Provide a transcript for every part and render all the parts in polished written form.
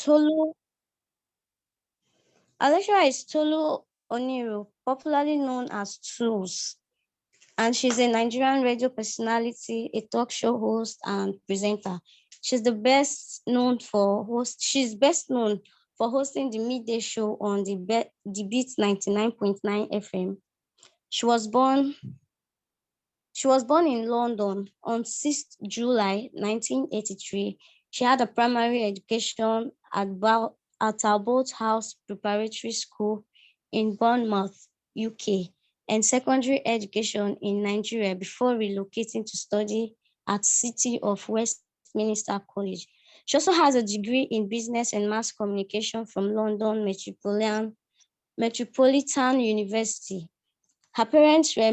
Tolu, our lecturer is Tolu Oniru, popularly known as Tools, and she's a Nigerian radio personality, a talk show host, and presenter. She's best known for hosting the midday show on the Beat 99.9 FM. She was born She was born in London on 6th July 1983. She had a primary education at Talbot House Preparatory School in Bournemouth, UK, and secondary education in Nigeria before relocating to study at City of Westminster College. She also has a degree in business and mass communication from London Metropolitan University. Her parents are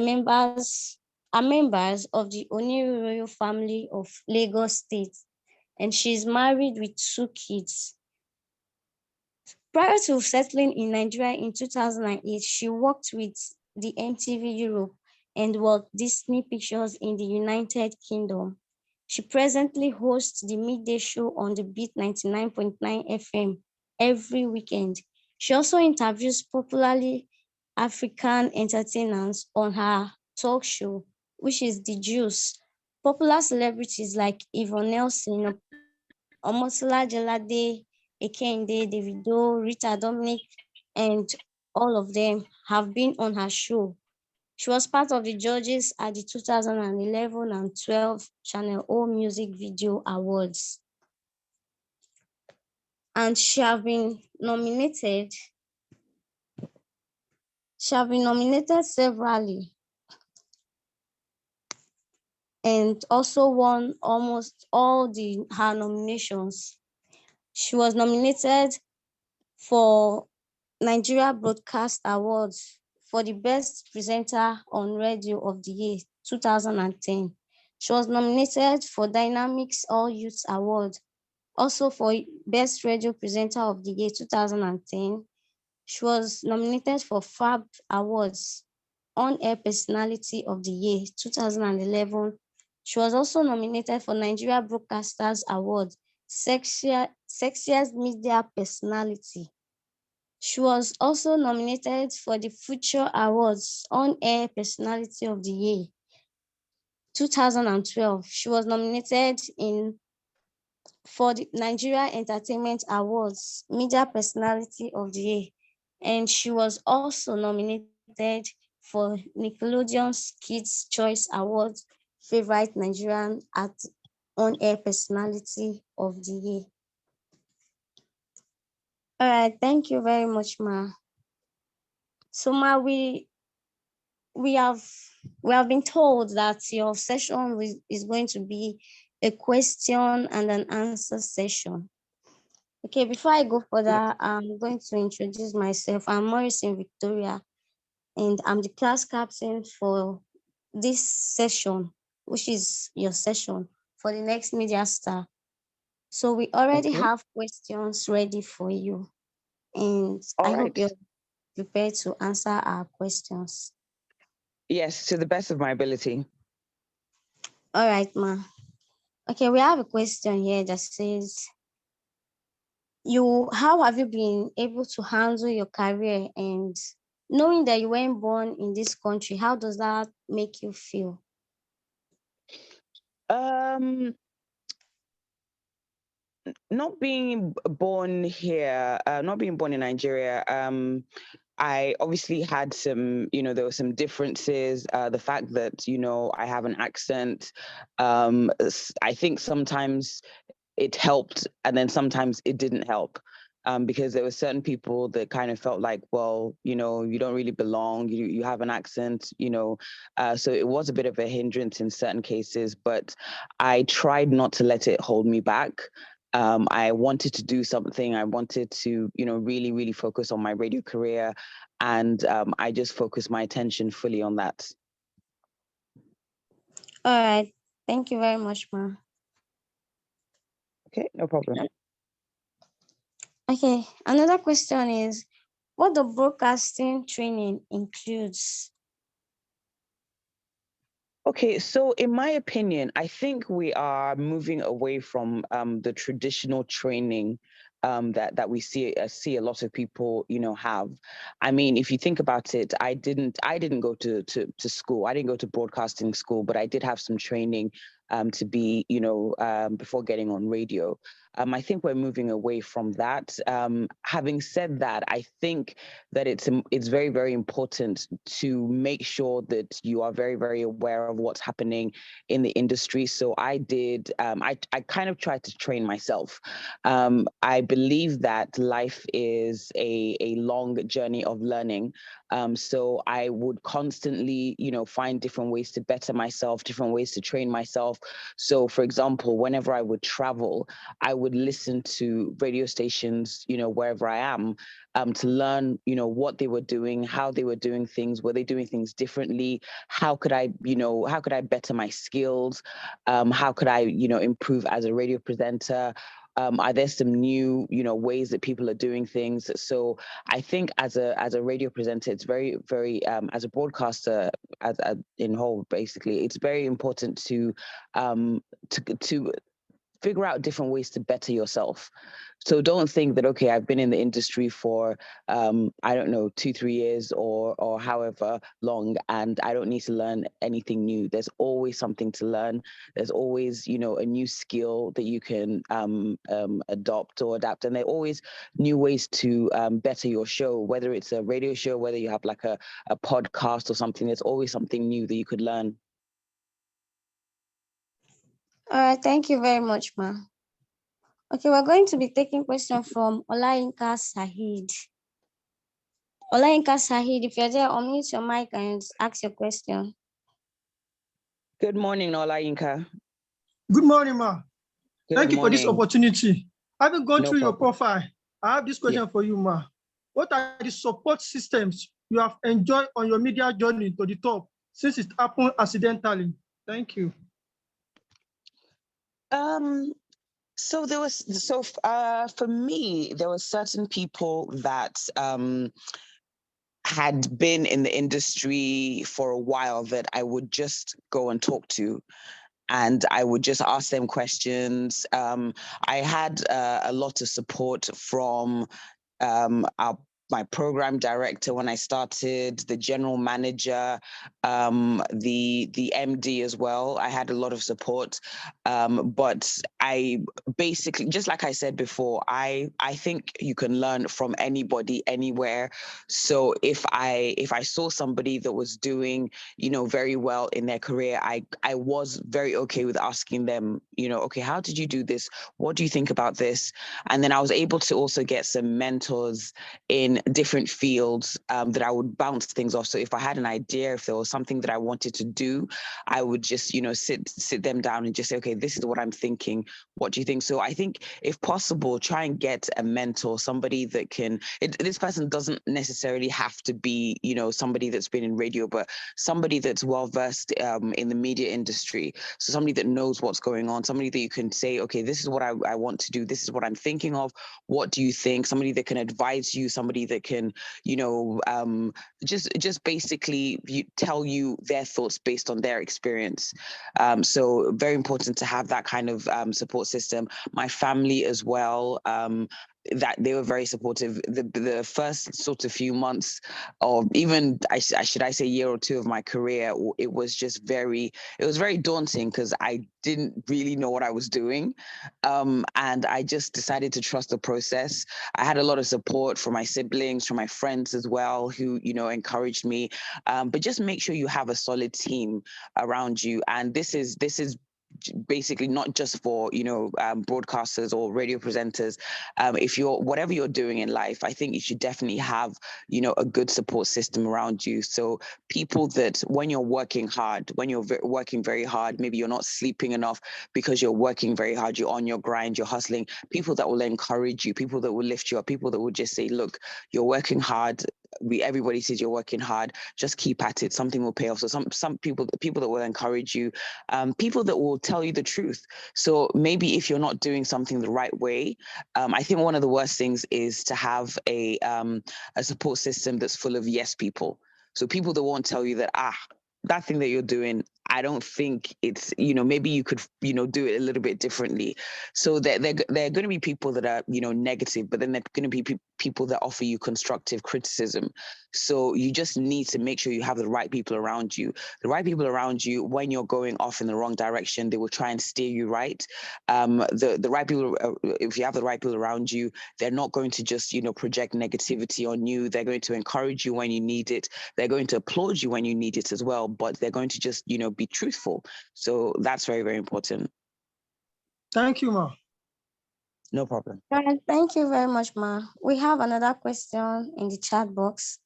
members of the Oniru royal family of Lagos State, and she's married with 2 kids. Prior to settling in Nigeria in 2008, she worked with the MTV Europe and Walt Disney Pictures in the United Kingdom. She presently hosts the midday show on the Beat 99.9 FM every weekend. She also interviews popularly African entertainers on her talk show, which is The Juice. Popular celebrities like Yvonne Nelson, Omotola Jalade, Ekende, Davido, Rita Dominic, and all of them have been on her show. She was part of the judges at the 2011 and 12 Channel O Music Video Awards. And she have been nominated severally and also won almost all her nominations. She was nominated for Nigeria Broadcast Awards for the Best Presenter on Radio of the Year 2010. She was nominated for Dynamics All Youth Award, also for Best Radio Presenter of the Year 2010. She was nominated for FAB Awards, On Air Personality of the Year 2011. She was also nominated for Nigeria Broadcasters Award, Sexiest Media Personality. She was also nominated for the Future Awards, On Air Personality of the Year 2012. She was nominated for the Nigeria Entertainment Awards, Media Personality of the Year, and she was also nominated for Nickelodeon's Kids' Choice Awards, Favorite Nigerian On-Air Personality of the Year. All right, thank you very much, Ma. So, Ma, we have been told that your session is going to be a question and an answer session. Okay, before I go further, I'm going to introduce myself. I'm Morrison Victoria, and I'm the class captain for this session, which is your session for the next Media Star. So we already have questions ready for you, and I hope you're prepared to answer our questions. Yes, to the best of my ability. All right, Ma. Okay, we have a question here that says, how have you been able to handle your career, and knowing that you weren't born in this country, how does that make you feel? Not being born here, not being born in Nigeria, I obviously had some, there were some differences. The fact that, I have an accent, I think sometimes it helped and then sometimes it didn't help. Because there were certain people that kind of felt like, well, you don't really belong, you have an accent, so it was a bit of a hindrance in certain cases, but I tried not to let it hold me back. I wanted to do something. I wanted to, really, really focus on my radio career. And I just focused my attention fully on that. All right. Thank you very much, Ma. Okay, no problem. Okay, another question is, what the broadcasting training includes? Okay, so in my opinion, I think we are moving away from the traditional training that we see a lot of people, have. I mean, if you think about it, I didn't go to school. I didn't go to broadcasting school, but I did have some training to be, before getting on radio. I think we're moving away from that. Having said that, I think that it's very, very important to make sure that you are very, very aware of what's happening in the industry. So I did. I kind of tried to train myself. I believe that life is a long journey of learning. So I would constantly, find different ways to better myself, different ways to train myself. So, for example, whenever I would travel, I would listen to radio stations, wherever I am, to learn, what they were doing, how they were doing things, were they doing things differently? How could I better my skills? How could I, improve as a radio presenter? Are there some new, ways that people are doing things? So I think as a radio presenter, it's very, very as a broadcaster, as in whole, basically, it's very important to figure out different ways to better yourself. So don't think that, okay, I've been in the industry for I don't know, 2-3 years or however long, and I don't need to learn anything new. There's always something to learn. There's always, a new skill that you can adopt or adapt, and there are always new ways to better your show, whether it's a radio show, whether you have like a podcast or something. There's always something new that you could learn. All right, thank you very much, ma. Okay, we're going to be taking question from Olayinka Sahid. Olayinka Sahid, if you're there, unmute your mic and ask your question. Good morning, Olayinka. Good morning, ma. Thank you for this morning. opportunity. Having gone No through your problem. profile, I have this question for you, ma. What are the support systems you have enjoyed on your media journey to the top since it happened accidentally? Thank you. So for me, there were certain people that had been in the industry for a while that I would just go and talk to, and I would just ask them questions. I had a lot of support from my program director when I started, the general manager, the MD as well. I had a lot of support, but I basically, just like I said before, I think you can learn from anybody, anywhere. So if I saw somebody that was doing, very well in their career, I was very okay with asking them, okay, how did you do this? What do you think about this? And then I was able to also get some mentors in different fields that I would bounce things off. So if I had an idea, if there was something that I wanted to do, I would just, sit them down and just say, okay, this is what I'm thinking. What do you think? So I think if possible, try and get a mentor, somebody that this person doesn't necessarily have to be, somebody that's been in radio, but somebody that's well-versed in the media industry. So somebody that knows what's going on, somebody that you can say, okay, this is what I want to do. This is what I'm thinking of. What do you think? Somebody that can advise you, somebody that can, just basically tell you their thoughts based on their experience. So very important to have that kind of support system. My family as well. That they were very supportive. The first sort of few months, or even should I say year or two of my career, it was very daunting because I didn't really know what I was doing, and I just decided to trust the process. I had a lot of support from my siblings, from my friends as well, who encouraged me. But just make sure you have a solid team around you, and this is basically not just for broadcasters or radio presenters. If whatever you're doing in life, I think you should definitely have a good support system around you. So people that when you're working hard, when you're working very hard, maybe you're not sleeping enough because you're working very hard, you're on your grind, you're hustling, people that will encourage you, people that will lift you up, people that will just say, look, you're working hard. Everybody says you're working hard, just keep at it, something will pay off. So some people that will encourage you, people that will tell you the truth. So maybe if you're not doing something the right way, I think one of the worst things is to have a support system that's full of yes people. So people that won't tell you that that thing that you're doing, I don't think it's, maybe you could, do it a little bit differently. So there are going to be people that are, negative, but then there are going to be people that offer you constructive criticism. So you just need to make sure you have the right people around you. The right people around you, when you're going off in the wrong direction, they will try and steer you right. The right people, if you have the right people around you, they're not going to just, project negativity on you. They're going to encourage you when you need it. They're going to applaud you when you need it as well, but they're going to just, be truthful. So that's very, very important. Thank you, Ma. No problem. All right, thank you very much, Ma. We have another question in the chat box.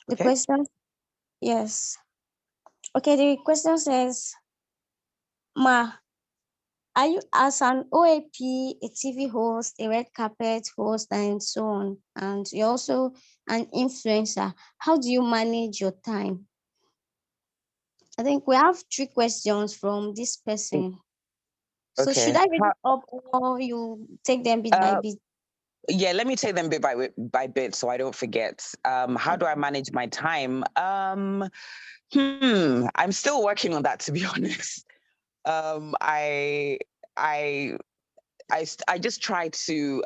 The Okay. question, yes. Okay, the question says, Ma, are you, as an OAP, a TV host, a red carpet host, and so on, and you're also an influencer, how do you manage your time? I think we have 3 questions from this person. So should Okay. I read it up or you take them bit by bit? Yeah, let me take them bit by bit so I don't forget. How do I manage my time? I'm still working on that, to be honest. I just try to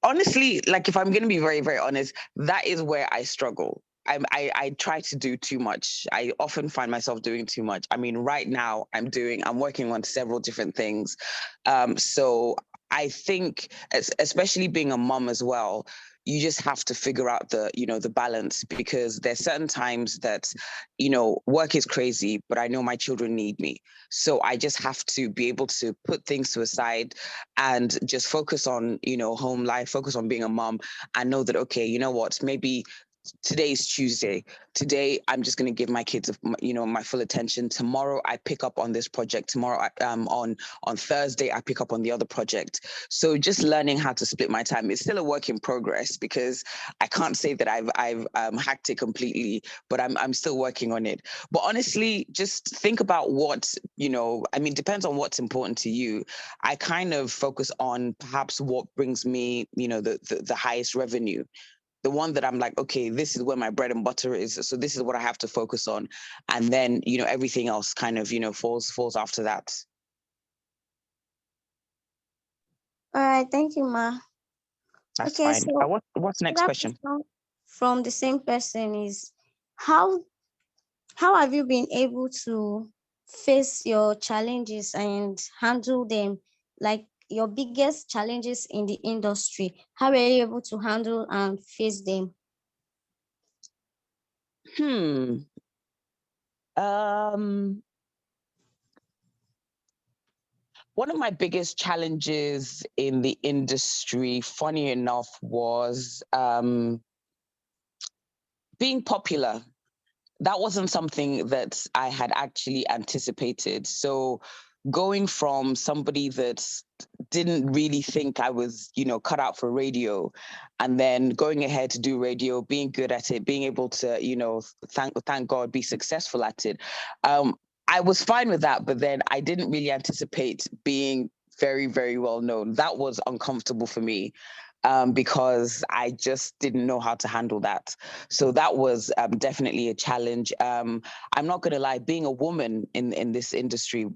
honestly, like, if I'm going to be very, very honest, that is where I struggle. I try to do too much. I often find myself doing too much. I mean, right now I'm working on several different things. So I think, especially being a mom as well, you just have to figure out the balance, because there's certain times that, work is crazy, but I know my children need me. So I just have to be able to put things to a side and just focus on, home life, focus on being a mom, and know that, okay, you know what, maybe today is Tuesday. Today, I'm just going to give my kids, my full attention. Tomorrow, I pick up on this project. Tomorrow, on Thursday, I pick up on the other project. So just learning how to split my time. It's still a work in progress, because I can't say that I've hacked it completely, but I'm still working on it. But honestly, just think about what, depends on what's important to you. I kind of focus on perhaps what brings me, the highest revenue, the one that I'm like, okay, this is where my bread and butter is. So this is what I have to focus on. And then, everything else kind of, falls after that. All right, thank you, Ma. That's okay, fine. so What's next question? From the same person is, how have you been able to face your challenges and handle them, like your biggest challenges in the industry? How were you able to handle and face them? One of my biggest challenges in the industry, funny enough, was being popular. That wasn't something that I had actually anticipated. So going from somebody that didn't really think I was, cut out for radio, and then going ahead to do radio, being good at it, being able to, thank God, be successful at it. I was fine with that, but then I didn't really anticipate being very, very well known. That was uncomfortable for me. Because I just didn't know how to handle that. So that was definitely a challenge. I'm not going to lie, being a woman in this industry,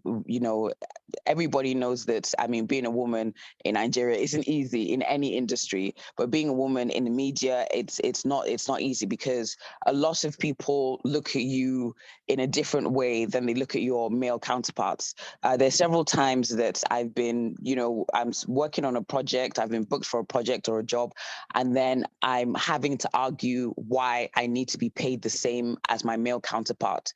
everybody knows that. I mean, being a woman in Nigeria isn't easy in any industry, but being a woman in the media, it's not easy, because a lot of people look at you in a different way than they look at your male counterparts. There's several times that I've been, I'm working on a project, I've been booked for a project or a job, and then I'm having to argue why I need to be paid the same as my male counterpart.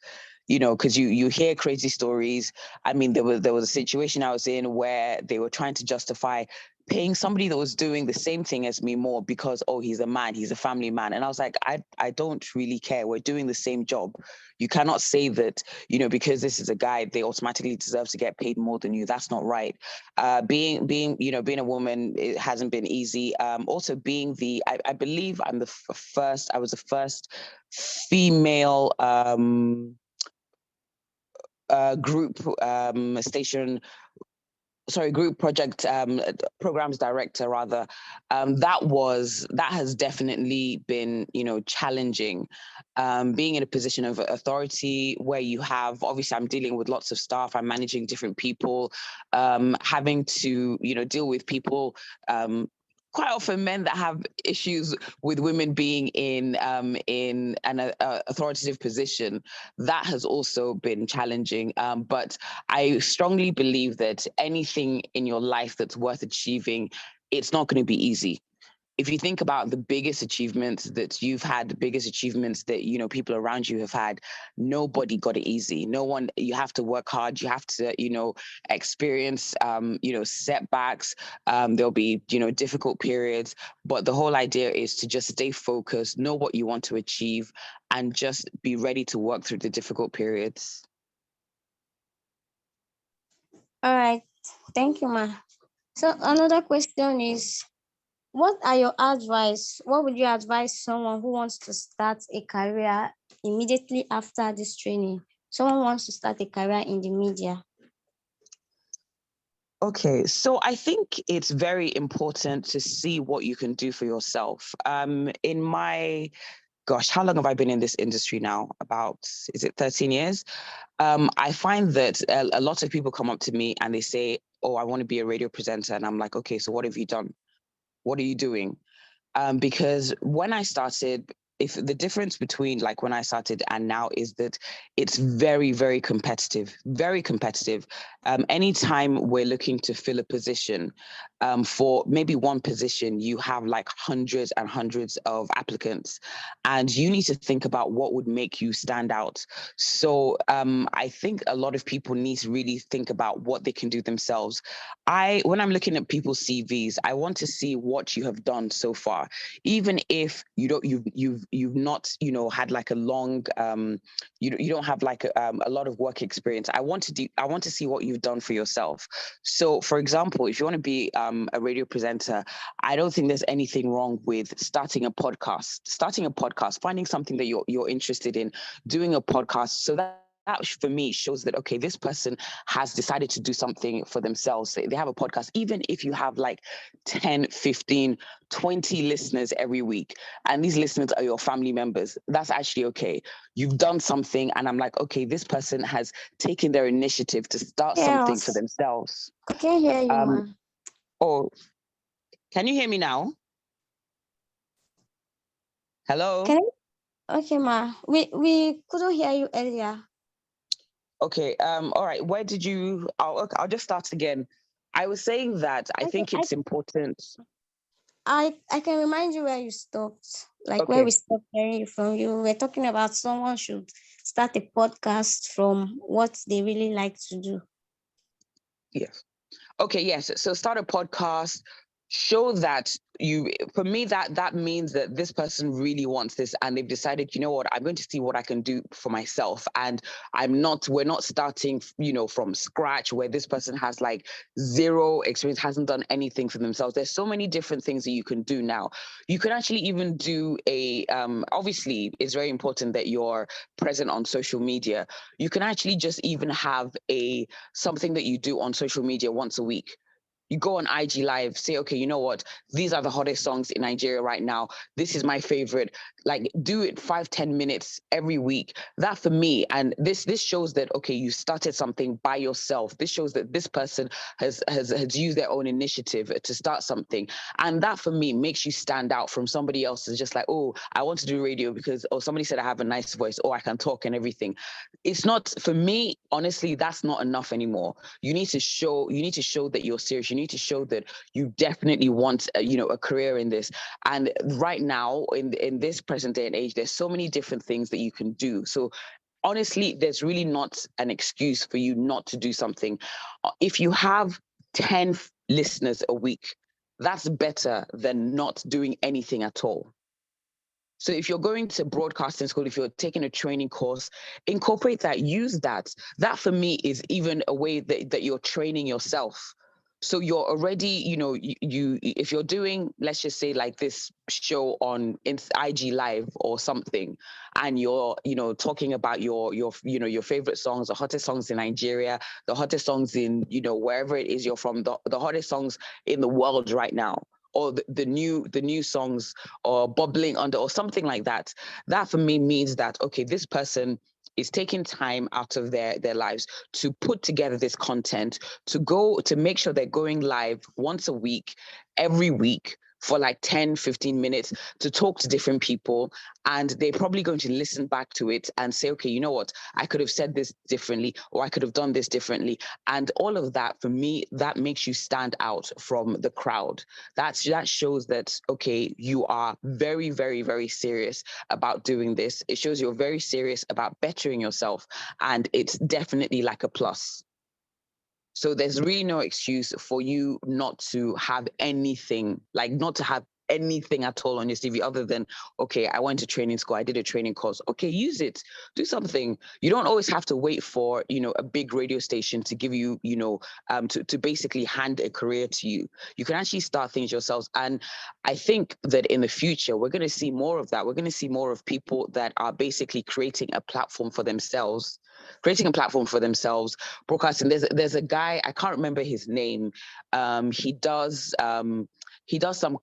Because you hear crazy stories. I mean, there was a situation I was in where they were trying to justify paying somebody that was doing the same thing as me more because, oh, he's a man, he's a family man. And I was like, I don't really care. We're doing the same job. You cannot say that, because this is a guy, they automatically deserve to get paid more than you. That's not right. Being a woman, it hasn't been easy. Also being I believe I was the first female group station group project programs director rather. That has definitely been, challenging. Being in a position of authority where you have, obviously I'm dealing with lots of staff, I'm managing different people, having to, deal with people, quite often men that have issues with women being in an authoritative position. That has also been challenging. But I strongly believe that anything in your life that's worth achieving, it's not going to be easy. If you think about the biggest achievements that you've had, the biggest achievements that, people around you have had, nobody got it easy. No one, you have to work hard. You have to, experience, setbacks. There'll be, difficult periods, but the whole idea is to just stay focused, know what you want to achieve, and just be ready to work through the difficult periods. All right. Thank you, Ma. So another question is, what would you advise someone who wants to start a career immediately after this training? Someone wants to start a career in the media. Okay, so I think it's very important to see what you can do for yourself. In my, gosh, how long have I been in this industry now? About, is it 13 years? I find that a lot of people come up to me and they say, oh, I want to be a radio presenter. And I'm like, okay, so what have you done? What are you doing? Because when I started, if the difference between like when I started and now is that it's very, very competitive, very competitive. Anytime we're looking to fill a position, for maybe one position, you have like hundreds and hundreds of applicants, and you need to think about what would make you stand out. So I think a lot of people need to really think about what they can do themselves. When I'm looking at people's CVs, I want to see what you have done so far, even if you've not had like a long you don't have like a lot of work experience. I want to see what you've done for yourself. So for example, if you want to be a radio presenter, I don't think there's anything wrong with starting a podcast, finding something that you're interested in, doing a podcast, so that for me shows that, okay, this person has decided to do something for themselves. They have a podcast, even if you have like 10, 15, 20 listeners every week, and these listeners are your family members, that's actually okay. You've done something, and I'm like, okay, this person has taken their initiative to start something for themselves. I can hear you, Ma. Oh, can you hear me now? Hello? Okay, Ma. We couldn't hear you earlier. Okay. All right. Where did you? I'll just start again. I was saying that I think it's important. I can remind you where you stopped, like Okay. where we stopped hearing you from. You were talking about someone should start a podcast from what they really like to do. Yes. Okay. Yes. So start a podcast. Show that for me, that means that this person really wants this, and they've decided, you know what, I'm going to see what I can do for myself. And we're not starting, from scratch, where this person has like zero experience, hasn't done anything for themselves. There's so many different things that you can do now. You can actually even do obviously it's very important that you're present on social media. You can actually just even have something that you do on social media once a week. You go on IG Live, say, okay, you know what? These are the hottest songs in Nigeria right now. This is my favorite. Like, do it 5-10 minutes every week. That for me, and this shows that, okay, you started something by yourself. This shows that this person has used their own initiative to start something. And that for me makes you stand out from somebody else who's just like, oh, I want to do radio because, oh, somebody said I have a nice voice, oh, I can talk and everything. It's not, for me, honestly, that's not enough anymore. You need to show that you're serious. You need to show that you definitely want a career in this. And right now in this present day and age, there's so many different things that you can do. So honestly, there's really not an excuse for you not to do something. If you have 10 listeners a week, that's better than not doing anything at all. So if you're going to broadcasting school, if you're taking a training course, incorporate that, use that. That for me is even a way that you're training yourself. So you're already, you if you're doing, let's just say like this show on IG Live or something, and you're, talking about your favorite songs, the hottest songs in Nigeria, the hottest songs in, wherever it is you're from, the hottest songs in the world right now, or the new songs, or bubbling under, or something like that. That for me means that, okay, this person is taking time out of their lives to put together this content, to make sure they're going live once a week, every week, for like 10-15 minutes, to talk to different people. And they're probably going to listen back to it and say, okay, you know what, I could have said this differently, or I could have done this differently. And all of that, for me, that makes you stand out from the crowd. That shows that, okay, you are very, very, very serious about doing this. It shows you're very serious about bettering yourself. And it's definitely like a plus. So there's really no excuse for you not to have anything, like not to have anything at all on your CV other than, okay, I went to training school, I did a training course. Okay, use it, do something. You don't always have to wait for, a big radio station to give you, to basically hand a career to you. You can actually start things yourselves. And I think that in the future, we're going to see more of that. We're going to see more of people that are basically creating a platform for themselves, broadcasting. There's a guy, I can't remember his name. He does some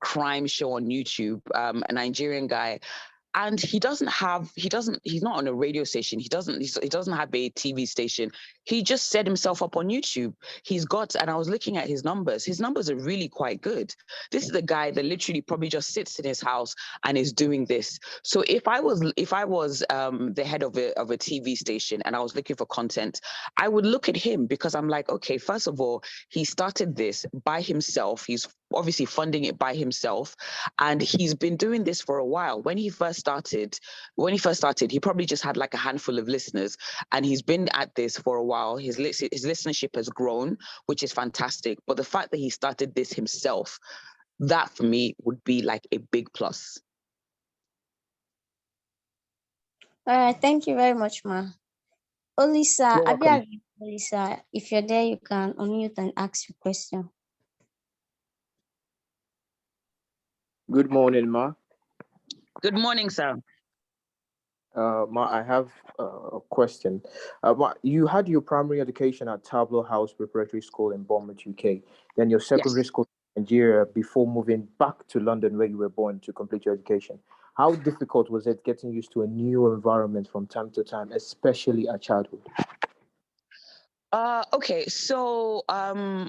crime show on YouTube, a Nigerian guy. And he's not on a radio station. He doesn't have a TV station. He just set himself up on YouTube. And I was looking at his numbers. His numbers are really quite good. This is the guy that literally probably just sits in his house and is doing this. So if I was the head of a TV station and I was looking for content, I would look at him, because I'm like, okay, first of all, he started this by himself. He's obviously funding it by himself, and he's been doing this for a while. When he first started, he probably just had like a handful of listeners, and he's been at this for a while. His listenership has grown, which is fantastic. But the fact that he started this himself, that for me would be like a big plus. All right, thank you very much, ma. Olisa, You're welcome. Olisa, if you're there, you can unmute and ask your question. Good morning, Ma. Good morning, sir. Ma, I have a question. Ma, you had your primary education at Tableau House Preparatory School in Bournemouth, UK. Then your secondary Yes. school in Nigeria before moving back to London, where you were born, to complete your education. How difficult was it getting used to a new environment from time to time, especially at childhood? Okay, so I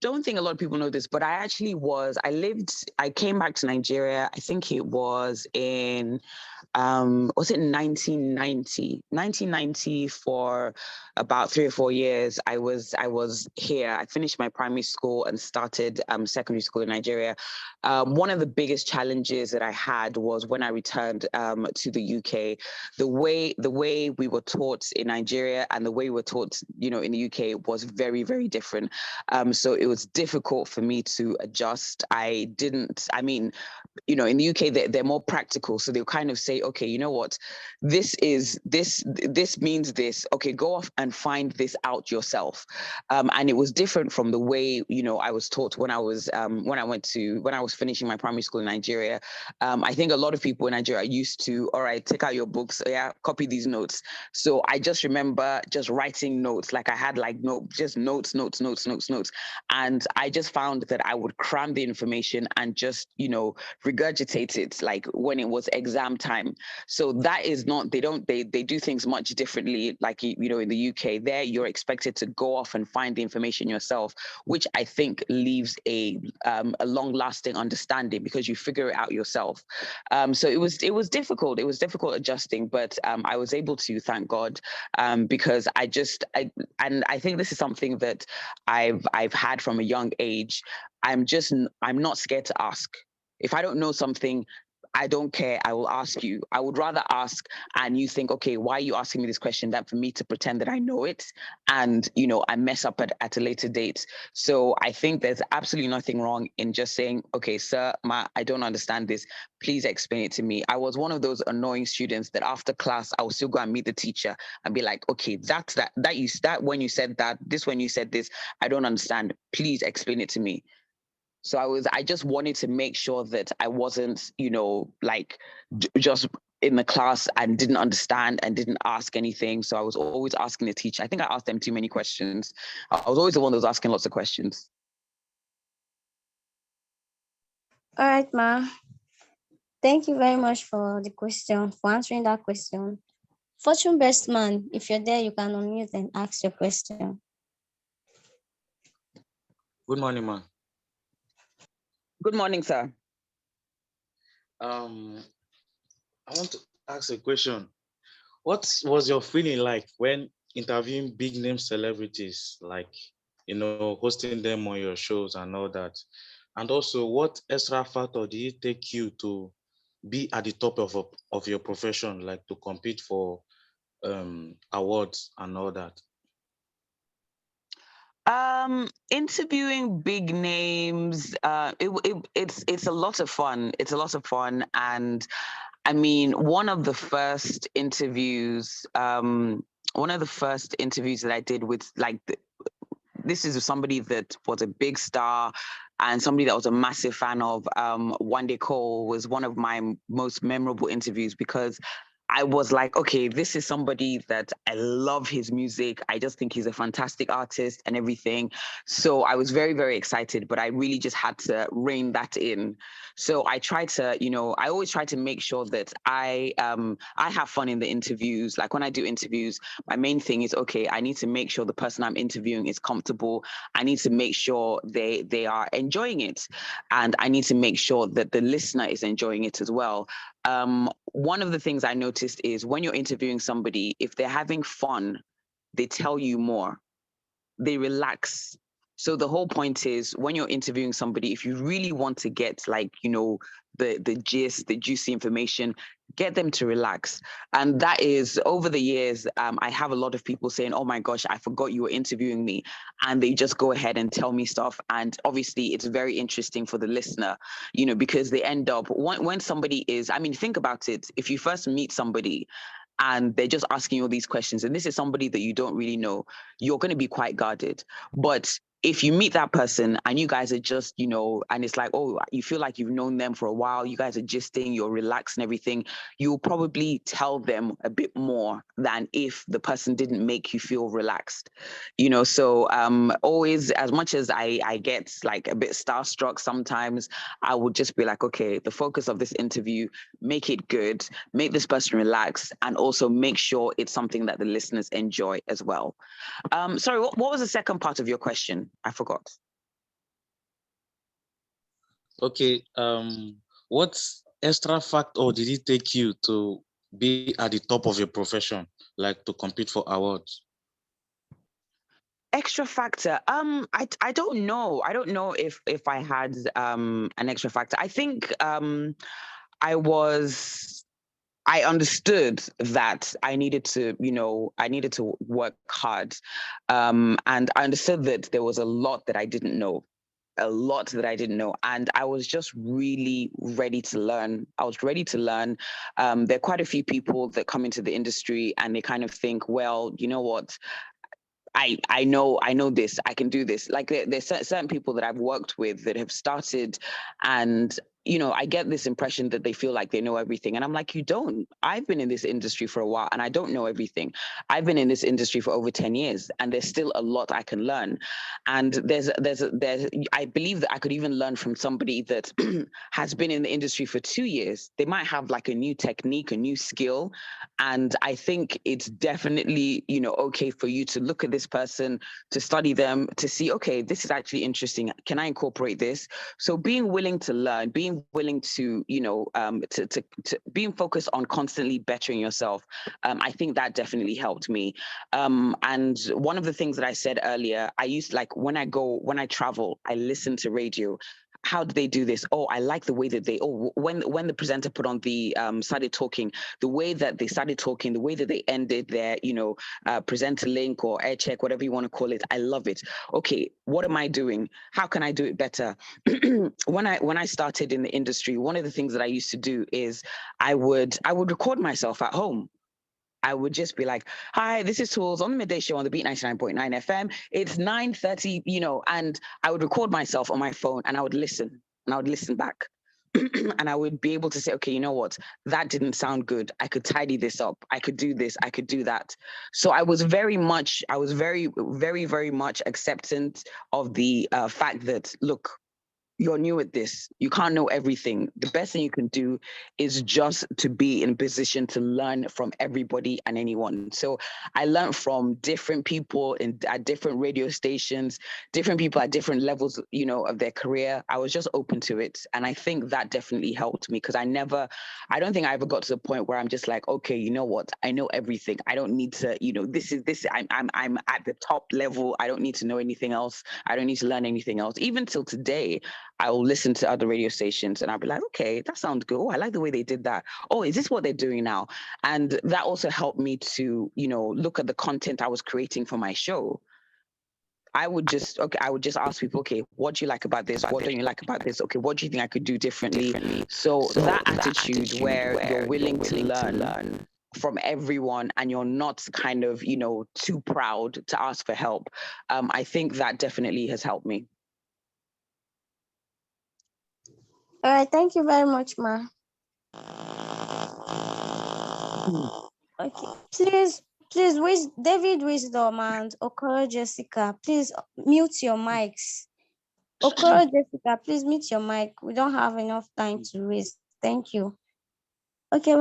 don't think a lot of people know this, but I came back to Nigeria. I think it was in was it 1990 for about 3 or 4 years. I was here. I finished my primary school and started secondary school in Nigeria. One of the biggest challenges that I had was when I returned to the UK. The way we were taught in Nigeria and the way we were taught, in the UK was very, very different. So it was difficult for me to adjust. In the UK, they're more practical. So they'll kind of say, okay, you know what, this means this. Okay, go off and find this out yourself. And it was different from the way, I was taught when I was finishing my primary school in Nigeria. I think a lot of people in Nigeria are used to, all right, take out your books, copy these notes. So I just remember just writing notes. Like I had like just notes. And I just found that I would cram the information and just, regurgitate it like when it was exam time. So that is not, they do things much differently. Like, in the UK, there you're expected to go off and find the information yourself, which I think leaves a long-lasting understanding because you figure it out yourself. So it was difficult. It was difficult adjusting, but I was able to, thank God, because I think this is something that I've had from a young age. I'm not scared to ask. If I don't know something, I don't care. I will ask you. I would rather ask and you think, okay, why are you asking me this question, than for me to pretend that I know it and, I mess up at a later date. So I think there's absolutely nothing wrong in just saying, okay, sir, I don't understand this. Please explain it to me. I was one of those annoying students that after class, I would still go and meet the teacher and be like, okay, that when you said that, this when you said this, I don't understand. Please explain it to me. So I just wanted to make sure that I wasn't, just in the class and didn't understand and didn't ask anything. So I was always asking the teacher. I think I asked them too many questions. I was always the one that was asking lots of questions. All right, Ma. Thank you very much for answering that question. Fortune Best Man, if you're there, you can unmute and ask your question. Good morning, ma. Good morning, sir. I want to ask a question. What was your feeling like when interviewing big name celebrities, like, hosting them on your shows and all that? And also, what extra factor did it take you to be at the top of your profession, like to compete for awards and all that? Interviewing big names, it's a lot of fun. It's a lot of fun. And I mean, one of the first interviews that I did with this is somebody that was a big star and somebody that I was a massive fan of. One Day Cole was one of my most memorable interviews because I was like, okay, this is somebody that I love his music. I just think he's a fantastic artist and everything. So I was very, very excited, but I really just had to rein that in. So I try to, I always try to make sure that I have fun in the interviews. Like when I do interviews, my main thing is, okay, I need to make sure the person I'm interviewing is comfortable. I need to make sure they are enjoying it. And I need to make sure that the listener is enjoying it as well. One of the things I noticed is when you're interviewing somebody, if they're having fun, they tell you more, they relax. So the whole point is when you're interviewing somebody, if you really want to get the gist, the juicy information, get them to relax. And that is over the years, I have a lot of people saying, oh my gosh, I forgot you were interviewing me. And they just go ahead and tell me stuff. And obviously it's very interesting for the listener, because they end up, when somebody is, I mean, think about it. If you first meet somebody and they're just asking you all these questions, and this is somebody that you don't really know, you're going to be quite guarded. But if you meet that person and you guys are just, and it's like, oh, you feel like you've known them for a while, you guys are gisting, you're relaxed and everything, you'll probably tell them a bit more than if the person didn't make you feel relaxed, So always, as much as I get like a bit starstruck sometimes, I would just be like, okay, the focus of this interview, make it good, make this person relax, and also make sure it's something that the listeners enjoy as well. Sorry, what was the second part of your question? I forgot. Okay. What extra factor did it take you to be at the top of your profession, like to compete for awards? Extra factor. I don't know. I don't know if I had an extra factor. I think I understood that I needed to work hard. And I understood that there was a lot that I didn't know. And I was just really ready to learn. I was ready to learn. There are quite a few people that come into the industry and they kind of think, well, you know what? I know this, I can do this. Like there's certain people that I've worked with that have started, and I get this impression that they feel like they know everything. And I'm like, you don't. I've been in this industry for a while and I don't know everything. I've been in this industry for over 10 years and there's still a lot I can learn. And there's I believe that I could even learn from somebody that has been in the industry for 2 years. They might have like a new technique, a new skill. And I think it's definitely, okay for you to look at this person, to study them, to see, okay, this is actually interesting. Can I incorporate this? So being willing to learn, being willing to, to being focused on constantly bettering yourself, I think that definitely helped me. And one of the things that I said earlier, I used when I travel, I listen to radio. how did they do this? Oh, I like the way that when the presenter put on the started talking, the way that they started talking, the way that they ended their presenter link or air check, whatever you want to call it. I love it. Okay, what am I doing? How can I do it better? When I started in the industry, one of the things that I used to do is I would record myself at home. I would just be like, hi, this is Tools on the Midday Show on the Beat 99.9 FM. It's 9:30, and I would record myself on my phone and I would listen back. And I would be able to say, okay, you know what? That didn't sound good. I could tidy this up. I could do this. I could do that. So I was very, very, very much acceptant of the fact that, look, you're new at this. You can't know everything. The best thing you can do is just to be in a position to learn from everybody and anyone. So I learned from different people at different radio stations, different people at different levels, of their career. I was just open to it. And I think that definitely helped me because I don't think I ever got to the point where I'm just like, okay, you know what? I know everything. I don't need to, I'm at the top level. I don't need to know anything else. I don't need to learn anything else. Even till today, I will listen to other radio stations and I'll be like, okay, that sounds good. Oh, I like the way they did that. Oh, is this what they're doing now? And that also helped me to, look at the content I was creating for my show. I would just ask people, okay, what do you like about this? What don't you like about this? Okay, what do you think I could do differently? So that attitude where you're willing to learn from everyone and you're not kind of, too proud to ask for help. I think that definitely has helped me. All right, thank you very much, Ma. Okay, please, David Wisdom and Okoro Jessica, please mute your mics. Okoro Jessica, please mute your mic. We don't have enough time to waste. Thank you. Okay,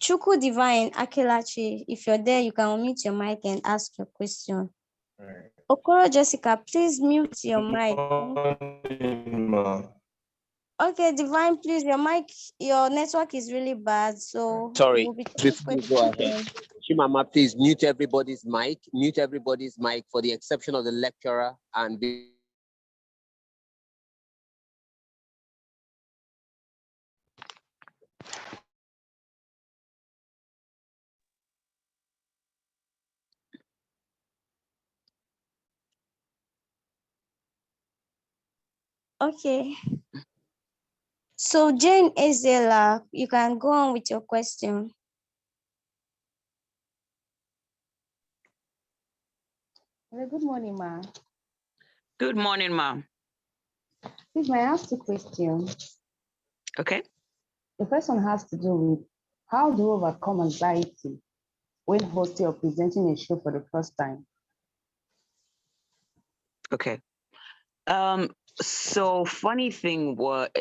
Chuku Divine Akelachi, if you're there, you can unmute your mic and ask your question. Right. Okoro Jessica, please mute your mic. Okay, Divine, please, your network is really bad, so sorry. we'll be Before you go ahead, Chimama, please mute everybody's mic. Mute everybody's mic for the exception of the lecturer and the. Okay. So Jane Ezela, you can go on with your question. Well, good morning, Ma. Good morning, Ma. Please, may I ask two questions? Okay. The first one has to do with how do you overcome anxiety when hosting or presenting a show for the first time? Okay. So funny thing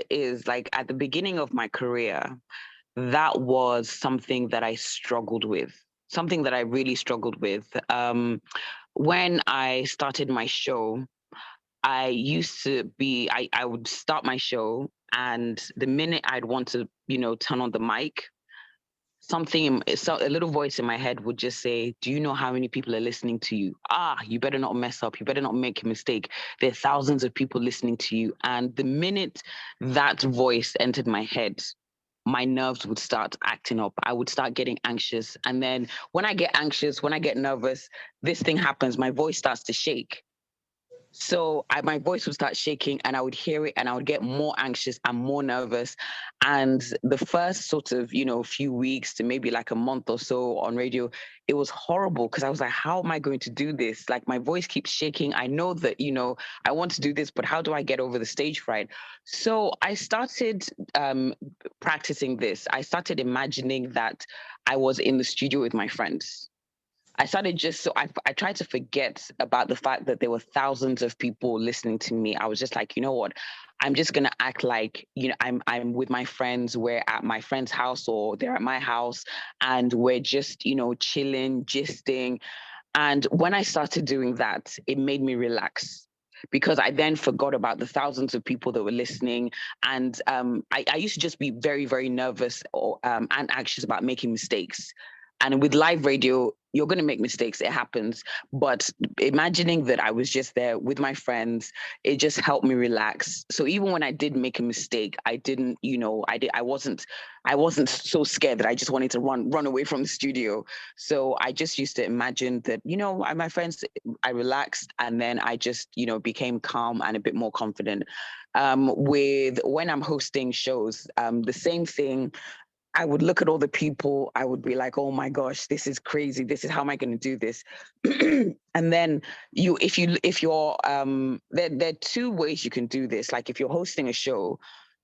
is like at the beginning of my career, that was something that I struggled with, something that I really struggled with. When I started my show, I would start my show and the minute I'd want to, turn on the mic, a little voice in my head would just say, do you know how many people are listening to you? You better not mess up. You better not make a mistake. There are thousands of people listening to you. And the minute that voice entered my head, my nerves would start acting up. I would start getting anxious. And then when I get anxious, when I get nervous, this thing happens. My voice starts to shake. So my voice would start shaking and I would hear it and I would get more anxious and more nervous. And the first sort of, few weeks to maybe like a month or so on radio, it was horrible because I was like, how am I going to do this? Like my voice keeps shaking. I know that, I want to do this, but how do I get over the stage fright? So I started practicing this. I started imagining that I was in the studio with my friends. I started I tried to forget about the fact that there were thousands of people listening to me. I was just like, you know what? I'm just gonna act like, I'm with my friends. We're at my friend's house or they're at my house and we're just, chilling, gisting. And when I started doing that, it made me relax because I then forgot about the thousands of people that were listening. And I used to just be very, very nervous and anxious about making mistakes. And with live radio, you're going to make mistakes. It happens. But imagining that I was just there with my friends, it just helped me relax. So even when I did make a mistake, I didn't, I wasn't so scared that I just wanted to run away from the studio. So I just used to imagine that, my friends, I relaxed, and then I just, became calm and a bit more confident. With when I'm hosting shows, the same thing. I would look at all the people. I would be like, "Oh my gosh, this is crazy. This is how am I going to do this?" And then there are two ways you can do this. Like if you're hosting a show,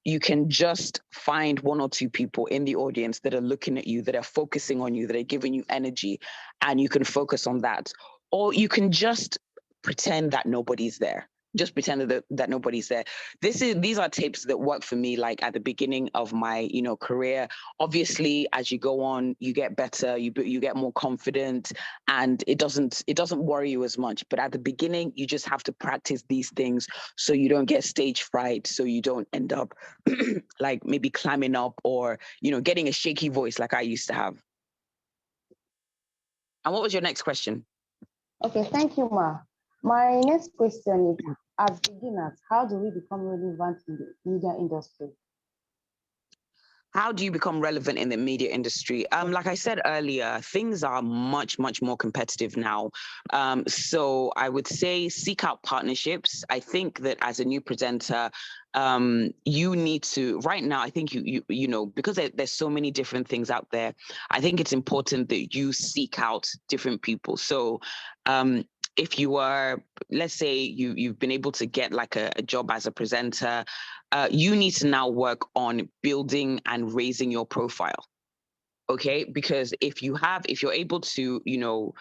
you can just find one or two people in the audience that are looking at you, that are focusing on you, that are giving you energy, and you can focus on that. Or you can just pretend that nobody's there. Just pretend that nobody's there. These are tips that work for me, like at the beginning of my career. Obviously, as you go on, you get better, you get more confident, and it doesn't worry you as much. But at the beginning, you just have to practice these things so you don't get stage fright, so you don't end up like maybe climbing up or getting a shaky voice like I used to have. And what was your next question? Okay, thank you, Ma. My next question is, as beginners, how do we become relevant in the media industry? How do you become relevant in the media industry? Like I said earlier, things are much, much more competitive now. So I would say seek out partnerships. I think that as a new presenter, you need to, right now, I think because there's so many different things out there, I think it's important that you seek out different people. So if you are, let's say you've been able to get like a job as a presenter, you need to now work on building and raising your profile. Okay, because if you're able to,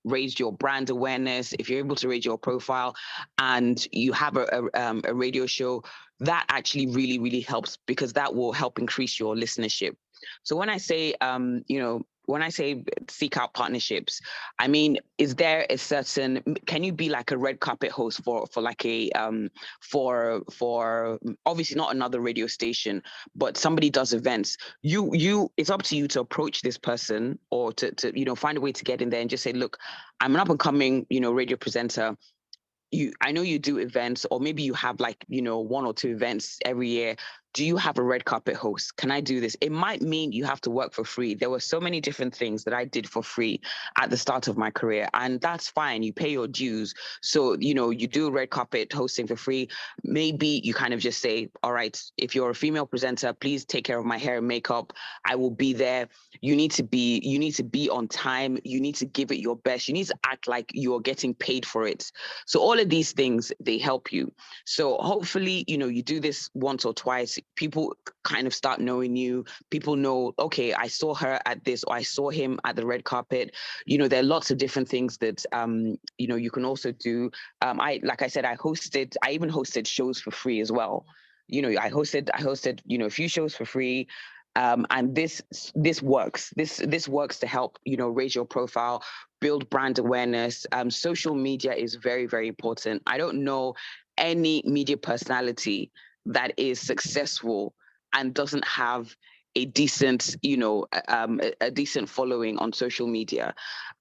raise your brand awareness, if you're able to raise your profile, and you have a radio show, that actually really, really helps, because that will help increase your listenership. So when I say, when I say seek out partnerships, I mean, can you be like a red carpet host for like a for obviously not another radio station, but somebody does events. It's up to you to approach this person, or to find a way to get in there and just say, look, I'm an up and coming radio presenter. I know you do events, or maybe you have like one or two events every year. Do you have a red carpet host? Can I do this? It might mean you have to work for free. There were so many different things that I did for free at the start of my career, and that's fine. You pay your dues. So you do red carpet hosting for free. Maybe you kind of just say, all right, if you're a female presenter, please take care of my hair and makeup. I will be there. You need to be on time. You need to give it your best. You need to act like you're getting paid for it. So all of these things, they help you. So hopefully, you do this once or twice. People kind of start knowing you. People know, okay, I saw her at this, or I saw him at the red carpet. There are lots of different things that you can also do. Like I said, I even hosted shows for free as well. I hosted a few shows for free. And this works. This works to help raise your profile, build brand awareness. Social media is very, very important. I don't know any media personality that is successful and doesn't have a decent, a decent following on social media.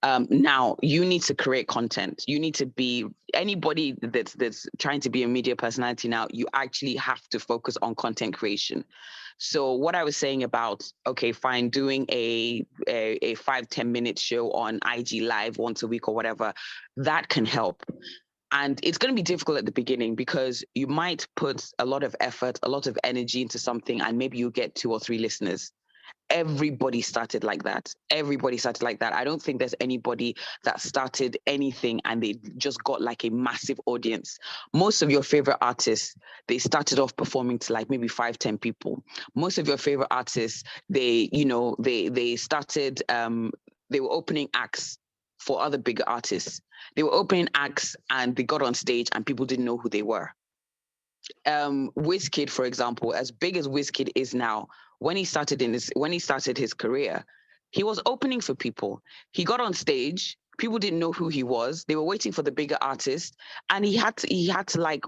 Now you need to create content. You need to be anybody that's trying to be a media personality now. You actually have to focus on content creation. So what I was saying about, okay, fine, doing a 5-10 minute show on IG Live once a week or whatever, that can help. And it's going to be difficult at the beginning, because you might put a lot of effort, a lot of energy into something, and maybe you get 2 or 3 listeners. Everybody started like that. I don't think there's anybody that started anything and they just got like a massive audience. Most of your favorite artists, they started off performing to like maybe 5-10 people. Most of your favorite artists, they started, they were opening acts for other bigger artists. They were opening acts and they got on stage and people didn't know who they were. Wizkid, for example, as big as Wizkid is now, when he started his career, he was opening for people. He got on stage. People didn't know who he was. They were waiting for the bigger artist, and he had to like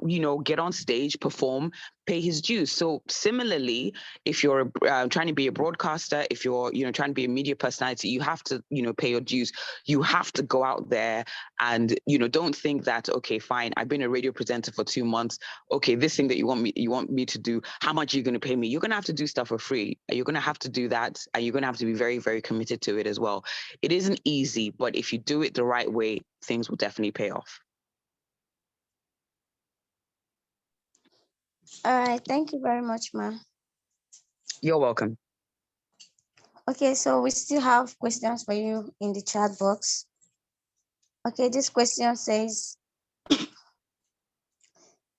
get on stage, perform, pay his dues. So similarly, if you're trying to be a broadcaster, if you're, trying to be a media personality, you have to, pay your dues. You have to go out there and, don't think that, okay, fine, I've been a radio presenter for 2 months. Okay, this thing that you want me to do, how much are you going to pay me? You're going to have to do stuff for free. You're going to have to do that. And you're going to have to be very, very committed to it as well. It isn't easy, but if you do it the right way, things will definitely pay off. All right, thank you very much, ma. You're welcome. Okay, so we still have questions for you in the chat box. Okay, this question says,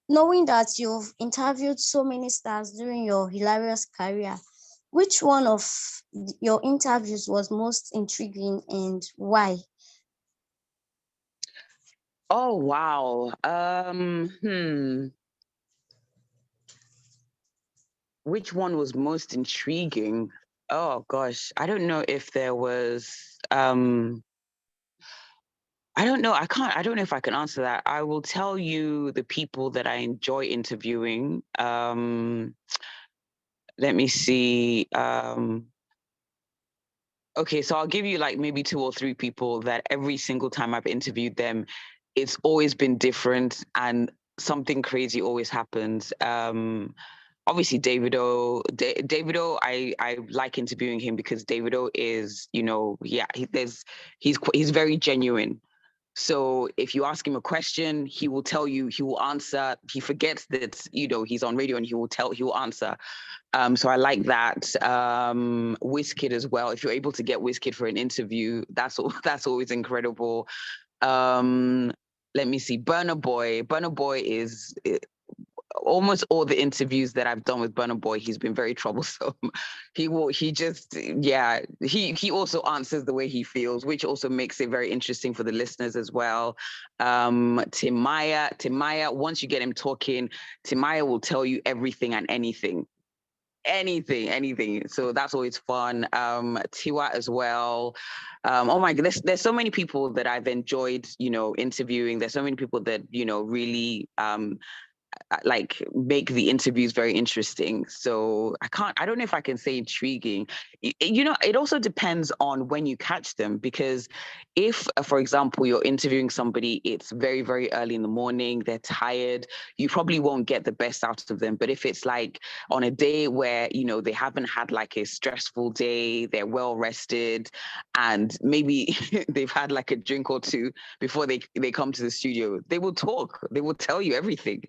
knowing that you've interviewed so many stars during your hilarious career, which one of your interviews was most intriguing and why? Oh, wow. Which one was most intriguing? Oh gosh, I don't know if there was I don't know. I don't know if I can answer that. I will tell you the people that I enjoy interviewing. Let me see. Okay, so I'll give you like maybe 2 or 3 people that every single time I've interviewed them, it's always been different and something crazy always happens. Obviously Davido, I like interviewing him because Davido is, he's very genuine. So if you ask him a question, he will tell you, he will answer. He forgets that, he's on radio and he will answer. So I like that. Wizkid as well. If you're able to get Wizkid for an interview, that's always incredible. Let me see. Burna Boy. Burna Boy is almost all the interviews that I've done with Burna Boy, he's been very troublesome. He also answers the way he feels, which also makes it very interesting for the listeners as well. Timaya, once you get him talking, Timaya will tell you everything and anything. So that's always fun. Tiwa as well. Oh my goodness, there's so many people that I've enjoyed, interviewing. There's so many people that, really like make the interviews very interesting. So I don't know if I can say intriguing. It also depends on when you catch them, because if, for example, you're interviewing somebody, it's very, very early in the morning, they're tired, you probably won't get the best out of them. But if it's like on a day where, they haven't had like a stressful day, they're well rested, and maybe they've had like a drink or two before they come to the studio, they will talk, they will tell you everything.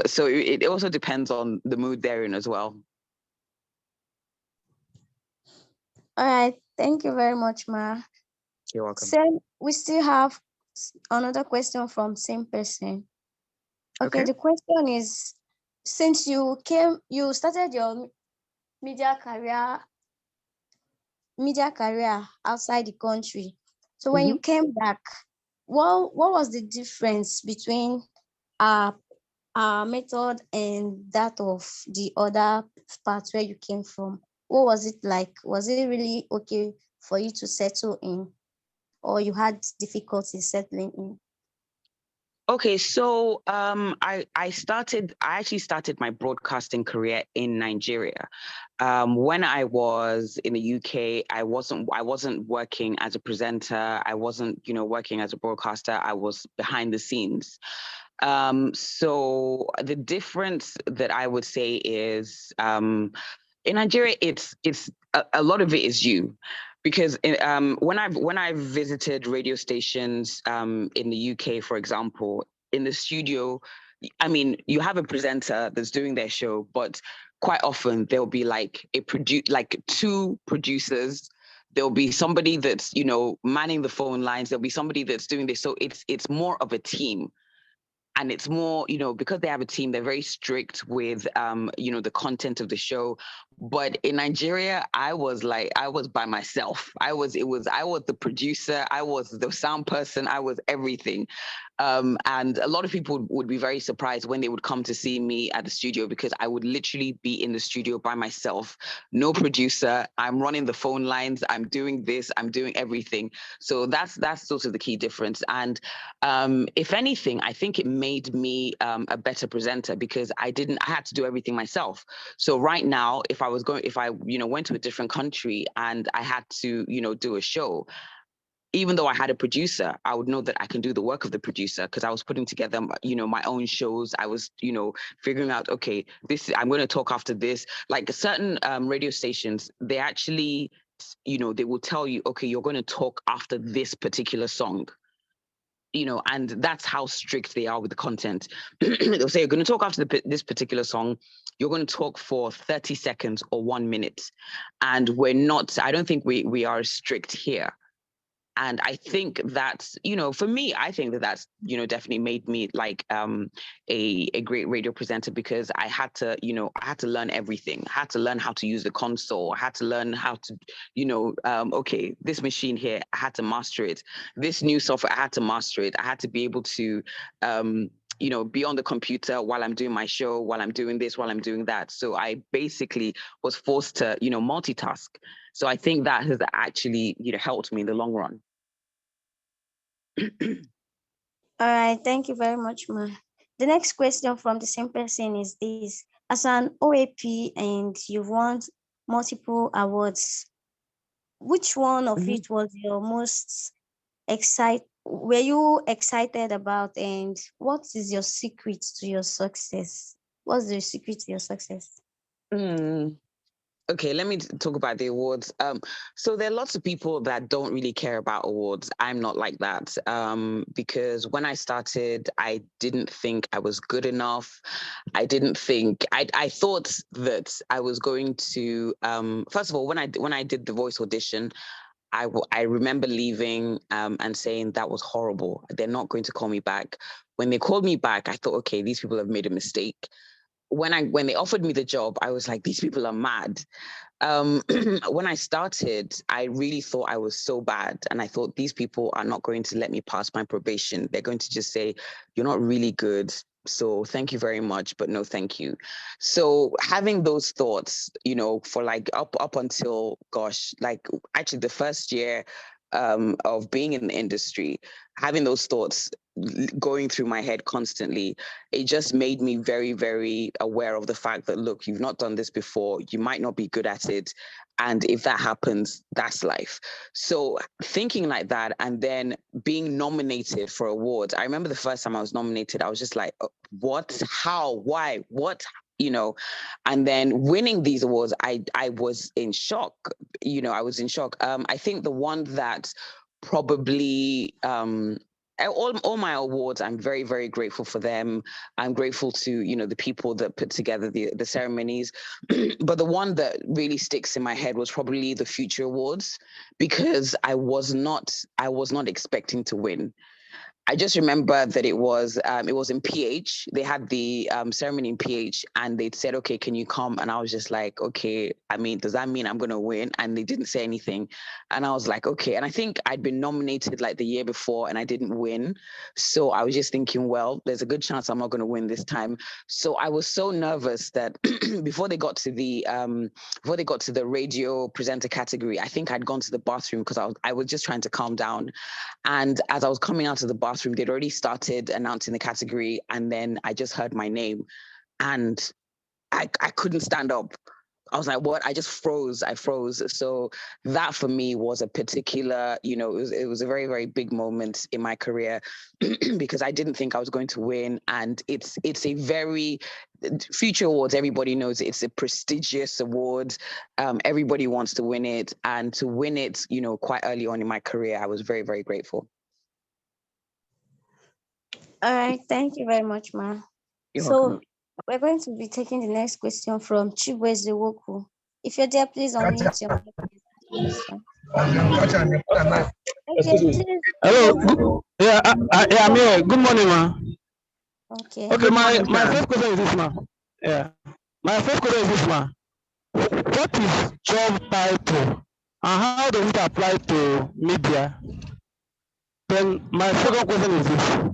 So it also depends on the mood they're in as well. All right, thank you very much, ma. You're welcome. So we still have another question from same person. Okay, the question is, since you started your media career outside the country, so when you came back, what was the difference between our method and that of the other parts where you came from? What was it like? Was it really okay for you to settle in, or you had difficulty settling in? Okay, so I actually started my broadcasting career in Nigeria. When I was in the UK, I wasn't working as a presenter. I wasn't, working as a broadcaster. I was behind the scenes. So the difference that I would say is, in Nigeria, it's a lot of it is you. Because when I've visited radio stations in the UK, for example, in the studio, I mean, you have a presenter that's doing their show, but quite often there'll be like like 2 producers. There'll be somebody that's, manning the phone lines. There'll be somebody that's doing this. So it's more of a team. And it's more, because they have a team, they're very strict with, the content of the show. But in Nigeria, I was by myself. I was the producer. I was the sound person. I was everything. And a lot of people would be very surprised when they would come to see me at the studio, because I would literally be in the studio by myself, no producer. I'm running the phone lines. I'm doing this. I'm doing everything. So that's sort of the key difference. And if anything, I think it made made me a better presenter because I had to do everything myself. So right now, if I went to a different country and I had to, do a show, even though I had a producer, I would know that I can do the work of the producer because I was putting together, my own shows. I was, figuring out, okay, I'm going to talk after this. Like certain radio stations, they actually, they will tell you, okay, you're going to talk after this particular song. And that's how strict they are with the content. They'll say, you're going to talk after this particular song. You're going to talk for 30 seconds or 1 minute. And I don't think we are strict here. And I think that's, for me, I think that's, definitely made me like a great radio presenter because I had to learn everything. I had to learn how to use the console. I had to learn how to, okay, this machine here, I had to master it. This new software, I had to master it. I had to be able to, be on the computer while I'm doing my show, while I'm doing this, while I'm doing that. So I basically was forced to, multitask. So I think that has actually, helped me in the long run. All right, thank you very much, Ma. The next question from the same person is this. As an OAP and you've won multiple awards, which one of it was your most were you excited about, and what is your secret to your success? What's the secret to your success? Okay, let me talk about the awards. So there are lots of people that don't really care about awards. I'm not like that because when I started, I didn't think I was good enough. I thought that I was going to, first of all, when I did the voice audition, I remember leaving and saying that was horrible. They're not going to call me back. When they called me back, I thought, okay, these people have made a mistake. When they offered me the job, I was like, these people are mad. When I started, I really thought I was so bad. And I thought these people are not going to let me pass my probation. They're going to just say, you're not really good. So thank you very much, but no, thank you. So having those thoughts, for like up until, like actually the first year of being in the industry, having those thoughts going through my head constantly, it just made me very, very aware of the fact that, look, you've not done this before, you might not be good at it. And if that happens, that's life. So thinking like that and then being nominated for awards, I remember the first time I was nominated, I was just like, what, how, why, what? And then winning these awards, I was in shock. I was in shock. I think the one that probably all my awards, I'm very, very grateful for them. I'm grateful to, the people that put together the ceremonies. But the one that really sticks in my head was probably the Future Awards, because I was not expecting to win. I just remember that it was in PH. They had the ceremony in PH, and they'd said, okay, can you come? And I was just like, okay, does that mean I'm going to win? And they didn't say anything. And I was like, okay. And I think I'd been nominated like the year before and I didn't win. So I was just thinking, well, there's a good chance I'm not going to win this time. So I was so nervous that before they got to the radio presenter category, I think I'd gone to the bathroom because I was just trying to calm down. And as I was coming out of the bathroom, they'd already started announcing the category. And then I just heard my name and I couldn't stand up. I was like, what? I just froze. I froze. So that for me was a particular, it was a very, very big moment in my career because I didn't think I was going to win. And it's a very, Future Awards, everybody knows it's a prestigious award. Everybody wants to win it. And to win it, quite early on in my career, I was very, very grateful. All right, thank you very much, Ma. You're welcome. We're going to be taking the next question from Chibweze Woku. If you're there, please unmute your mic. Hello. Yeah, I'm here. Good morning, ma. Okay. Okay, my first question is this, ma. Yeah. My first question is this, ma. What is job title and how does it apply to media? Then my second question is this.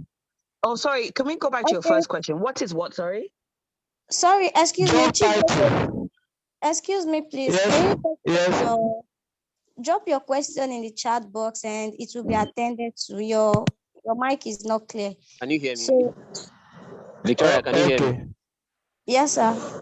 Oh, sorry. Can we go back to your first question? What is what, sorry? Sorry, excuse me. Title. Excuse me, please. Yes. Yes. Drop your question in the chat box and it will be attended to. Your mic is not clear. Can you hear me? So, Victoria, can you hear me? Okay. Yes, sir.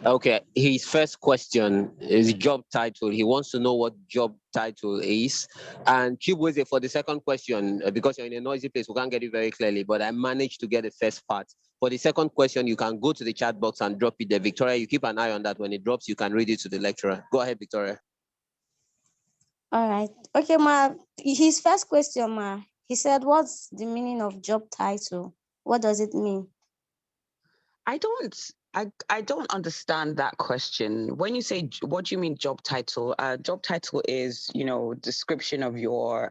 Okay, his first question is job title. He wants to know what job title is. And Chibweze, for the second question, because you're in a noisy place, we can't get it very clearly, but I managed to get the first part. For the second question, you can go to the chat box and drop it there. Victoria, you keep an eye on that. When it drops, you can read it to the lecturer. Go ahead, Victoria. All right. Okay, ma. His first question, ma. He said, "What's the meaning of job title? What does it mean?" I don't understand that question. When you say what do you mean job title? Job title is, description of your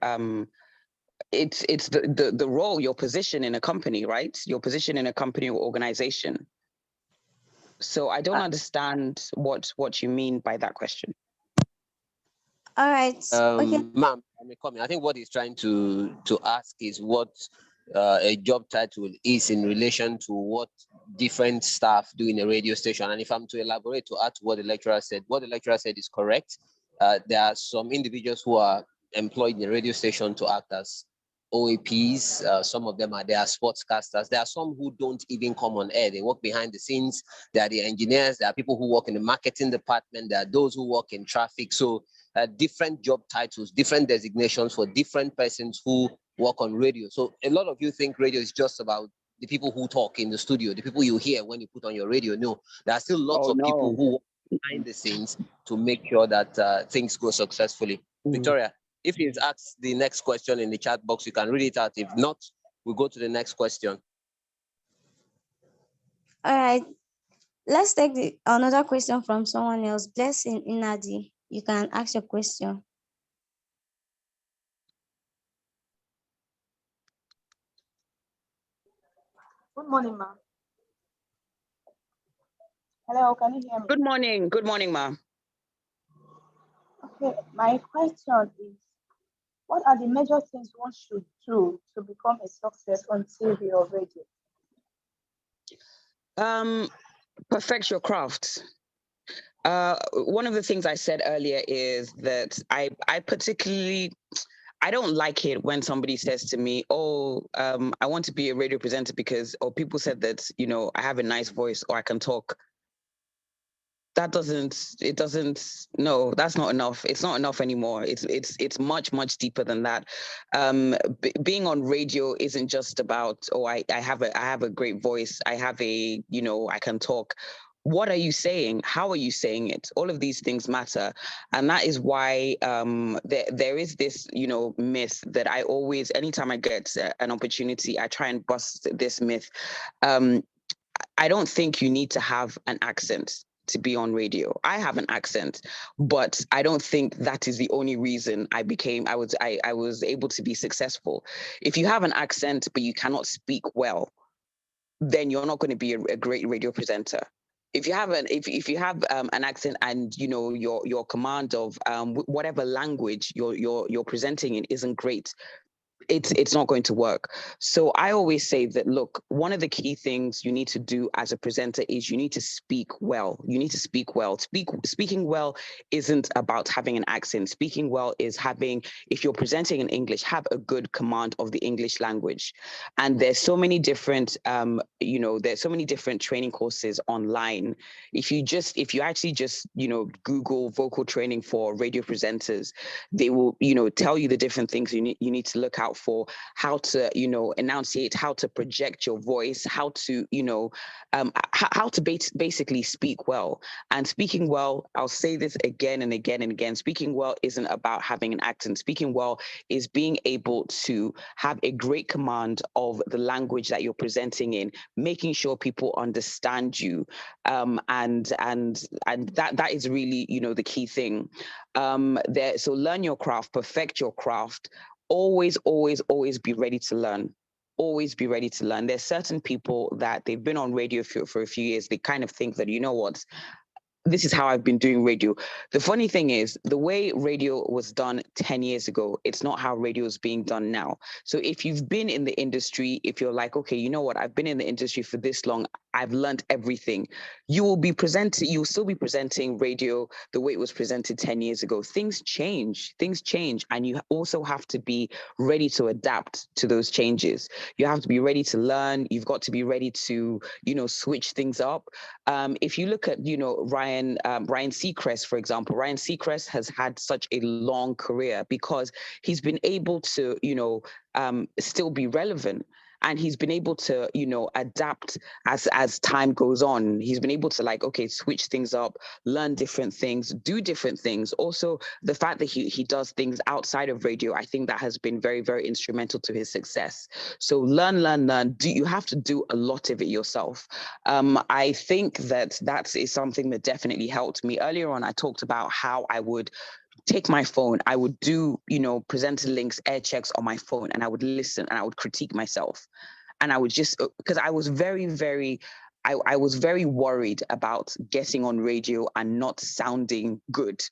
it's the role, your position in a company, right? Your position in a company or organization. So I don't understand what you mean by that question. All right. Okay. Ma'am, I think what he's trying to ask is what a job title is in relation to what different staff do in a radio station. And if I'm to elaborate to add to what the lecturer said, what the lecturer said is correct. There are some individuals who are employed in a radio station to act as OAPs. Some of them are there as sportscasters. There are some who don't even come on air. They work behind the scenes. There are the engineers. There are people who work in the marketing department. There are those who work in traffic. So different job titles, different designations for different persons who work on radio. So a lot of you think radio is just about the people who talk in the studio, the people you hear when you put on your radio. No, there are still lots of people who work behind the scenes to make sure that things go successfully. Victoria, if he's asked the next question in the chat box, you can read it out. If not, we'll go to the next question. All right. Let's take another question from someone else. Blessing Inadi, you can ask your question. Good morning, ma'am. Hello, can you hear me? Good morning. Good morning, ma'am. Okay, my question is, what are the major things one should do to become a success on TV or radio? Perfect your craft. One of the things I said earlier is that I don't like it when somebody says to me, "Oh, I want to be a radio presenter because," or people said that, I have a nice voice or I can talk. No, that's not enough. It's not enough anymore. It's much, much deeper than that. Being on radio isn't just about, oh, I have a great voice. I have I can talk. What are you saying? How are you saying it? All of these things matter. And that is why there is this, myth that I always, anytime I get an opportunity, I try and bust this myth. I don't think you need to have an accent to be on radio. I have an accent, but I don't think that is the only reason I was able to be successful. If you have an accent, but you cannot speak well, then you're not going to be a great radio presenter. If you have an accent and your command of whatever language you're presenting in isn't great, it's not going to work. So I always say that, look, one of the key things you need to do as a presenter is you need to speak well. You need to speak well. Speaking well isn't about having an accent. Speaking well is if you're presenting in English, have a good command of the English language. And there's so many different, there's so many different training courses online. If you actually just, Google vocal training for radio presenters, they will, tell you the different things you need to look out for, how to, enunciate, how to project your voice, how to, how to basically speak well. And speaking well, I'll say this again and again and again, speaking well isn't about having an accent. Speaking well is being able to have a great command of the language that you're presenting in, making sure people understand you. And that is really, the key thing. So learn your craft, perfect your craft. Always, always, always be ready to learn. Always be ready to learn. There's certain people that they've been on radio for a few years. They kind of think that, this is how I've been doing radio. The funny thing is, the way radio was done 10 years ago, it's not how radio is being done now. So if you've been in the industry, if you're like, okay, I've been in the industry for this long, I've learned everything. You'll still be presenting radio the way it was presented 10 years ago. Things change, and you also have to be ready to adapt to those changes. You have to be ready to learn. You've got to be ready to, switch things up. If you look at, Ryan Seacrest, for example, Ryan Seacrest has had such a long career because he's been able to, still be relevant. And he's been able to, adapt as time goes on. He's been able to switch things up, learn different things, do different things. Also, the fact that he does things outside of radio, I think that has been very, very instrumental to his success. So learn. You have to do a lot of it yourself. I think that is something that definitely helped me. Earlier on, I talked about how I would take my phone, I would do, presenter links, air checks on my phone, and I would listen and I would critique myself. And I would just, because I was I was very worried about getting on radio and not sounding good.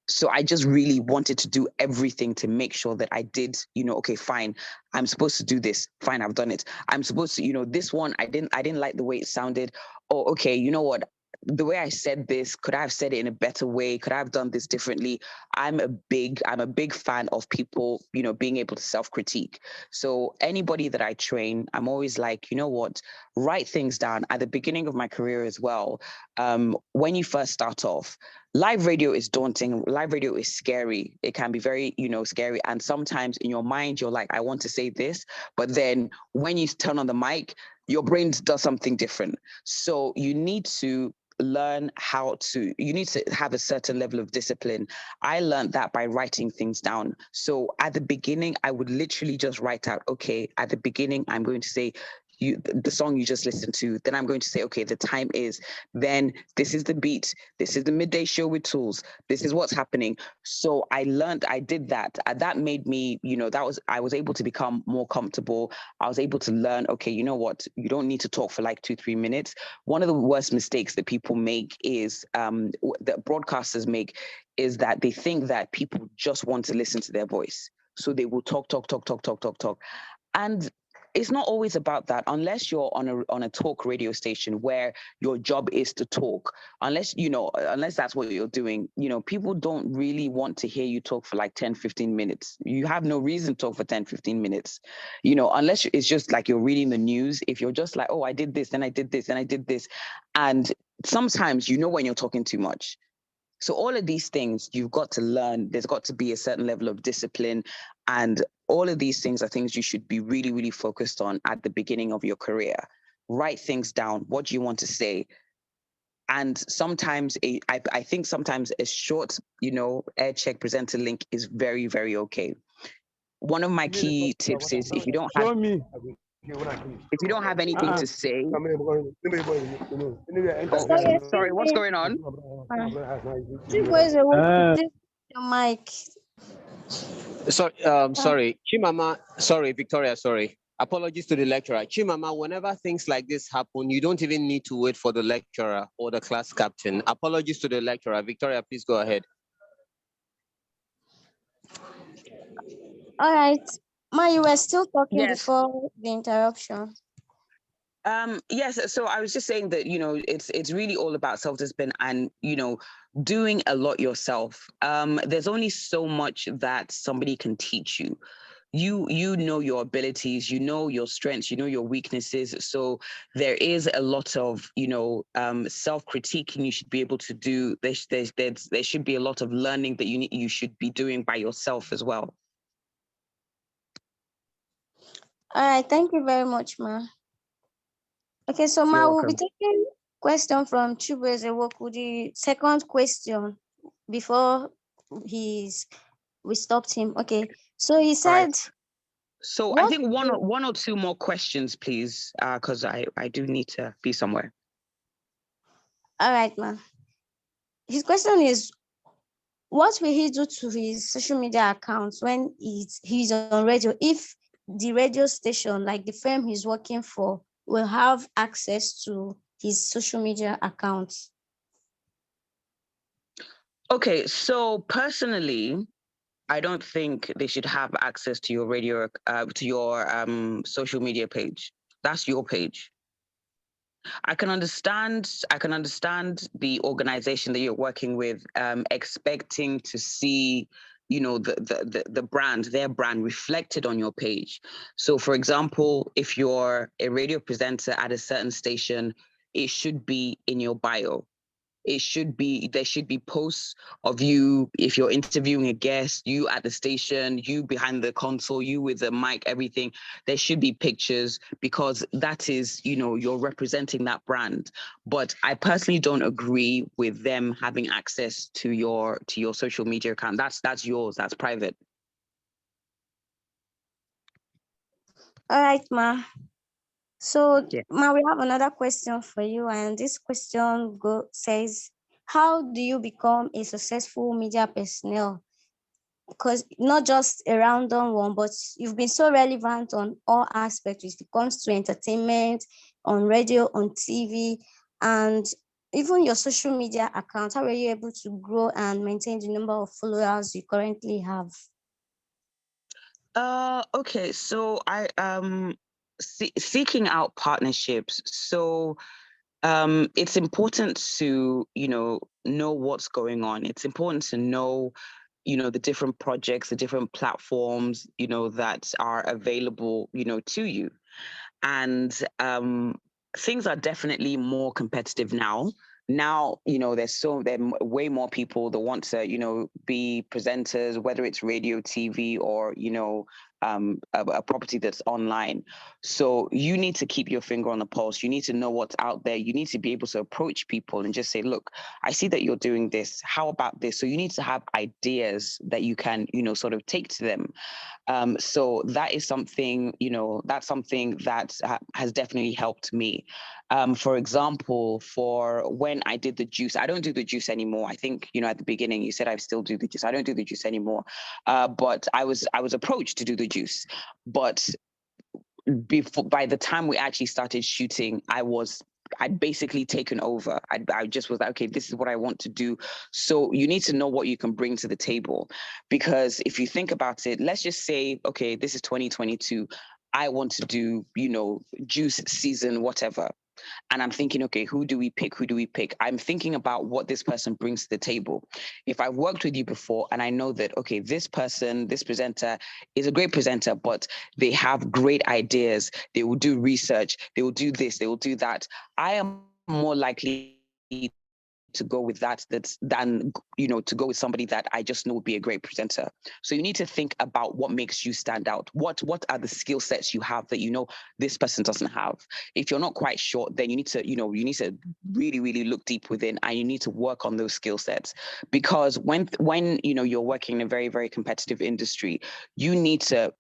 So I just really wanted to do everything to make sure that I did, okay, fine, I'm supposed to do this. Fine, I've done it. I'm supposed to, this one, I didn't like the way it sounded. Oh, okay, you know what? The way I said this, could I have said it in a better way? Could I have done this differently? I'm a big fan of people, being able to self-critique. So anybody that I train, I'm always like, you know what, write things down. At the beginning of my career as well, when you first start off, live radio is daunting. Live radio is scary. It can be very, scary. And sometimes in your mind, you're like, I want to say this. But then when you turn on the mic, your brain does something different. So you need to you need to have a certain level of discipline. I learned that by writing things down. So at the beginning, I would literally just write out, okay, at the beginning, I'm going to say, the song you just listened to, then I'm going to say, okay, the time is, then this is the beat, this is the midday show with Tools, this is what's happening. So I did that. That made me, I was able to become more comfortable. I was able to learn, okay, you know what, you don't need to talk for like 2-3 minutes. One of the worst mistakes that people make is, that broadcasters make, is that they think that people just want to listen to their voice. So they will talk. And it's not always about that, unless you're on a talk radio station where your job is to talk. Unless that's what you're doing, people don't really want to hear you talk for like 10-15 minutes. You have no reason to talk for 10-15 minutes, unless it's just like you're reading the news. If you're just like, oh, I did this, then I did this, and I did this. And sometimes when you're talking too much. So all of these things you've got to learn. There's got to be a certain level of discipline. And all of these things are things you should be really, really focused on at the beginning of your career. Write things down. What do you want to say? And sometimes I think sometimes a short, air check presenter link is very, very okay. One of my key tips is if you don't have anything to say. Oh, sorry, what's going on? Your mic. Sorry, Chimama. Sorry, Victoria. Sorry. Apologies to the lecturer. Chimama, whenever things like this happen, you don't even need to wait for the lecturer or the class captain. Apologies to the lecturer. Victoria, please go ahead. All right. Ma, you were still talking Yes. before the interruption. Yes. So I was just saying that, it's really all about self-discipline and, doing a lot yourself. There's only so much that somebody can teach you. You know your abilities, you know your strengths, you know your weaknesses. So there is a lot of, self-critiquing you should be able to do. There should be a lot of learning that you should be doing by yourself as well. All right. Thank you very much, Ma. Okay, so Ma, we'll be taking question from Chubuezewoku, the second question before we stopped him. Okay, so he said. Right. So I think one or two more questions, please, because I do need to be somewhere. All right, Ma. His question is, what will he do to his social media accounts when he's on radio if the radio station, like the firm he's working for, will have access to his social media accounts? Okay, so personally, I don't think they should have access to your radio, to your social media page. That's your page. I can understand the organization that you're working with, expecting to see, the brand, their brand reflected on your page. So for example, if you're a radio presenter at a certain station, it should be in your bio. There should be posts of you if you're interviewing a guest, you at the station, you behind the console, you with the mic, everything. There should be pictures, because that is, you're representing that brand. But I personally don't agree with them having access to your social media account. That's yours, that's private. All right, Ma. So, Yeah. Ma, we have another question for you, and this question says, how do you become a successful media personnel? Because not just a random one, but you've been so relevant on all aspects when it comes to entertainment, on radio, on TV, and even your social media account. How were you able to grow and maintain the number of followers you currently have? Okay, so I seeking out partnerships. So it's important to know what's going on. It's important to know the different projects, the different platforms that are available to you. And things are definitely more competitive now. Now, there are way more people that want to, be presenters, whether it's radio, TV, or, a property that's online. So you need to keep your finger on the pulse. You need to know what's out there. You need to be able to approach people and just say, look, I see that you're doing this. How about this? So you need to have ideas that you can, sort of take to them. So that is something, that's something that has definitely helped me. For example, for when I did the juice, I don't do the juice anymore. I think, at the beginning you said I still do the juice. I don't do the juice anymore. But I was approached to do the juice. But by the time we actually started shooting, I'd basically taken over. I just was like, okay, this is what I want to do. So you need to know what you can bring to the table. Because if you think about it, let's just say, okay, this is 2022. I want to do, juice season, whatever. And I'm thinking, okay, who do we pick? Who do we pick? I'm thinking about what this person brings to the table. If I've worked with you before and I know that, okay, this person, this presenter is a great presenter, but they have great ideas. They will do research. They will do this. They will do that. I am more likely to go with that than to go with somebody that I just know would be a great presenter. So you need to think about what makes you stand out. What are the skill sets you have that this person doesn't have? If you're not quite sure, then you need to really, really look deep within, and you need to work on those skill sets. Because when you're working in a very, very competitive industry, you need to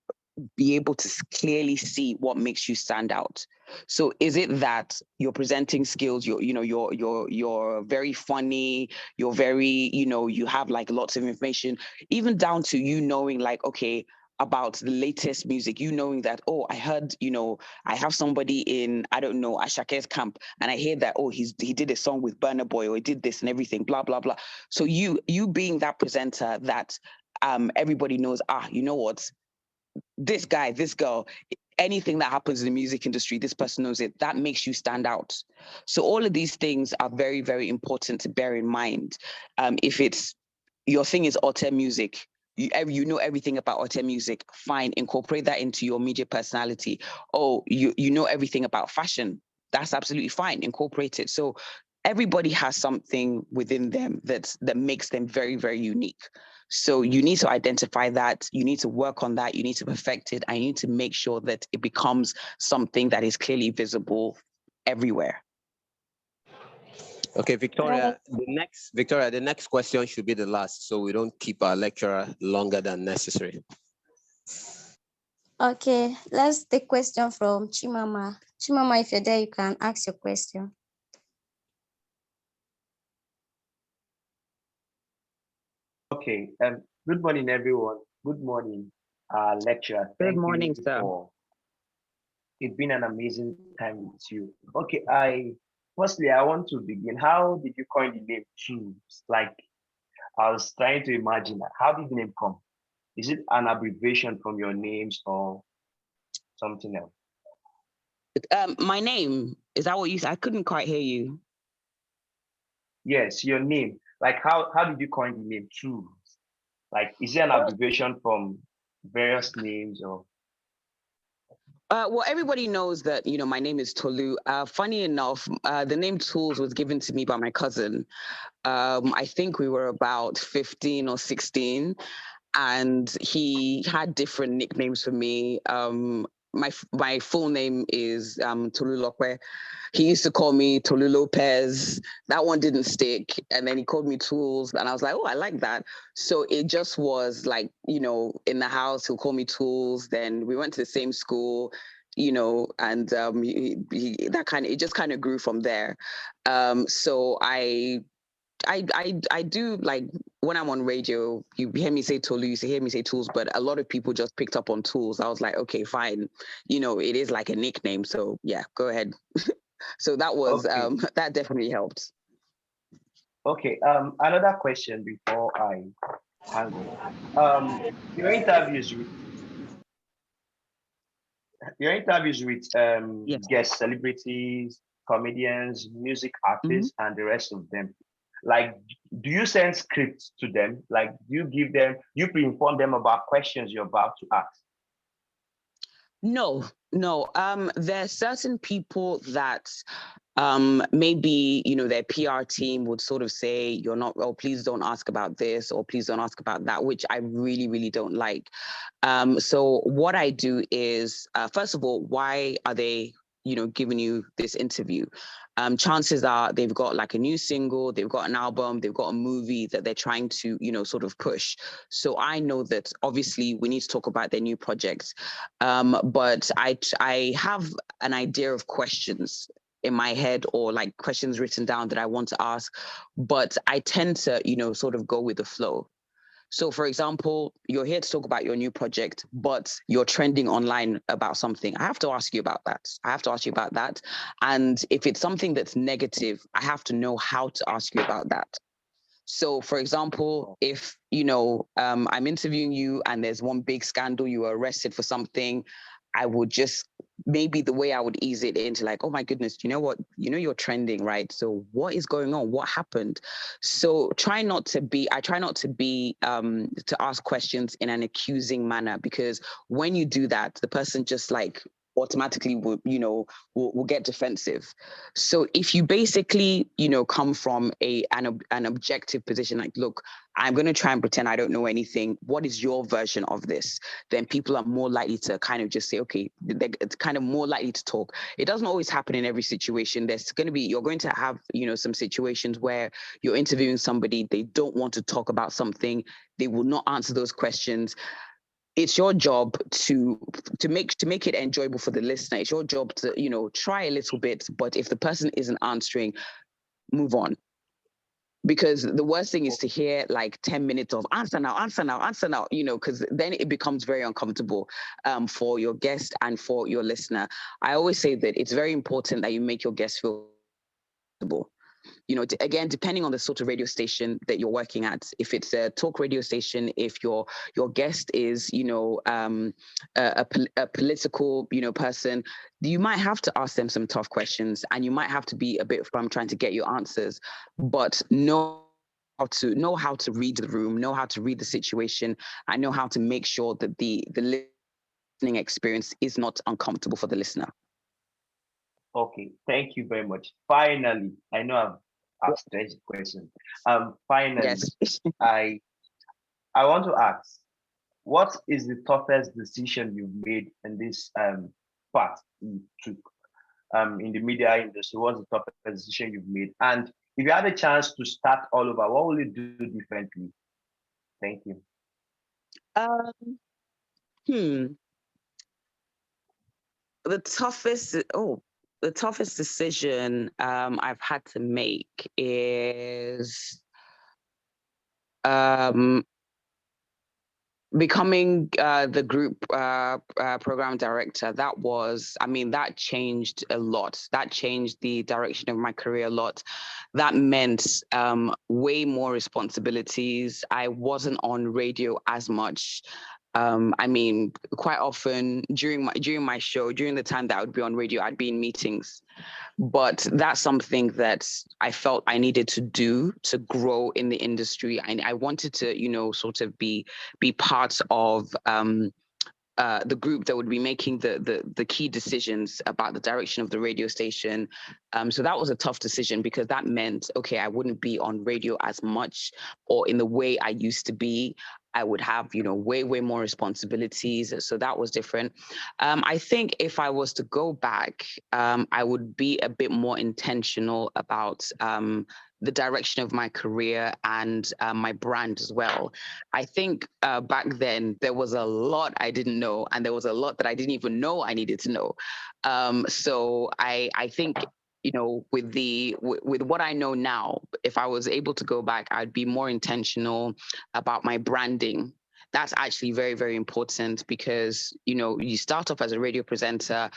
be able to clearly see what makes you stand out. So is it that your presenting skills, you're very funny, you're very, you have like lots of information, even down to knowing like, okay, about the latest music, knowing that, oh, I heard, I have somebody in, I don't know, Ashake's camp, and I hear that, oh, he did a song with Burna Boy, or he did this and everything, blah, blah, blah. So you being that presenter that everybody knows, you know what, this guy, this girl, anything that happens in the music industry, this person knows it. That makes you stand out. So all of these things are very, very important to bear in mind. If it's your thing is alter music, you know everything about alter music, fine, incorporate that into your media personality. Oh, you know everything about fashion, that's absolutely fine, incorporate it. So everybody has something within them that makes them very, very unique. So you need to identify that, you need to work on that, you need to perfect it, and you need to make sure that it becomes something that is clearly visible everywhere. Okay, Victoria, the next question should be the last, so we don't keep our lecturer longer than necessary. Okay, let's take question from Chimama. Chimama, if you're there, you can ask your question. Okay, good morning, everyone. Good morning, lecturer. Good morning, sir. It's been an amazing time with you. Okay, I want to begin. How did you coin the name Toolz? Like, I was trying to imagine, how did the name come? Is it an abbreviation from your names or something else? My name, Is that what you said? I couldn't quite hear you. Yes, your name. Like how did you coin the name Tools? Like, is it an abbreviation from various names or? Well, everybody knows that, my name is Tolu. Funny enough, the name Tools was given to me by my cousin. I think we were about 15 or 16, and he had different nicknames for me. My full name is Tolu Lokwe. He used to call me Tolu Lopez. That one didn't stick. And then he called me Tools. And I was like, oh, I like that. So it just was like, in the house, he'll call me Tools. Then we went to the same school, and it just kind of grew from there. So I do, like, when I'm on radio, you hear me say Tolu, you hear me say Tools, but a lot of people just picked up on Tools. I was like, okay, fine. It is like a nickname. So yeah, go ahead. So that was, Okay. that definitely helped. Okay. Another question before I hang up. Your interviews with Yes. guest celebrities, comedians, music Mm-hmm. artists, and the rest of them. Like, do you send scripts to them? Like, do you pre-inform them about questions you're about to ask? No. There are certain people that maybe, their PR team would sort of say, you're not, oh, please don't ask about this, or please don't ask about that, which I really, really don't like. So what I do is, first of all, why are they, giving you this interview? Chances are they've got like a new single, they've got an album, they've got a movie that they're trying to, sort of push. So I know that obviously we need to talk about their new projects. But I have an idea of questions in my head, or like questions written down that I want to ask, but I tend to, sort of go with the flow. So, for example, you're here to talk about your new project, but you're trending online about something. I have to ask you about that. And if it's something that's negative, I have to know how to ask you about that. So, for example, if, I'm interviewing you and there's one big scandal, you were arrested for something, I would just, maybe the way I would ease it into like, oh my goodness, you know what? You're trending, right? So what is going on? What happened? So I try not to be, to ask questions in an accusing manner, because when you do that, the person just like automatically will get defensive. So if you basically, come from an objective position, like, look, I'm going to try and pretend I don't know anything. What is your version of this? Then people are more likely to kind of just say, okay, they're kind of more likely to talk. It doesn't always happen in every situation. You're going to have, some situations where you're interviewing somebody, they don't want to talk about something, they will not answer those questions. It's your job to make it enjoyable for the listener. It's your job to, try a little bit, but if the person isn't answering, move on. Because the worst thing is to hear like 10 minutes of answer now, because then it becomes very uncomfortable for your guest and for your listener. I always say that it's very important that you make your guests feel comfortable. Again, depending on the sort of radio station that you're working at, if it's a talk radio station, if your guest is, a political, person, you might have to ask them some tough questions, and you might have to be a bit firm trying to get your answers, but know how to read the room, know how to read the situation, and know how to make sure that the listening experience is not uncomfortable for the listener. Okay, thank you very much. Finally, I know I've stretched the question. Finally, Yes. I want to ask, what is the toughest decision you've made in this part you took in the media industry? What's the toughest decision you've made? And if you had a chance to start all over, what will you do differently? Thank you. The toughest decision I've had to make is becoming the group program director. That changed a lot. That changed the direction of my career a lot. That meant way more responsibilities. I wasn't on radio as much. I mean, quite often during my show, during the time that I would be on radio, I'd be in meetings. But that's something that I felt I needed to do to grow in the industry. I wanted to, sort of be part of the group that would be making the key decisions about the direction of the radio station. So that was a tough decision because that meant, okay, I wouldn't be on radio as much or in the way I used to be. I would have, way more responsibilities. So that was different. I think if I was to go back, I would be a bit more intentional about the direction of my career and my brand as well. I think back then there was a lot I didn't know, and there was a lot that I didn't even know I needed to know. So I think, with what I know now, if I was able to go back, I'd be more intentional about my branding. That's actually very, very important because, you start off as a radio presenter.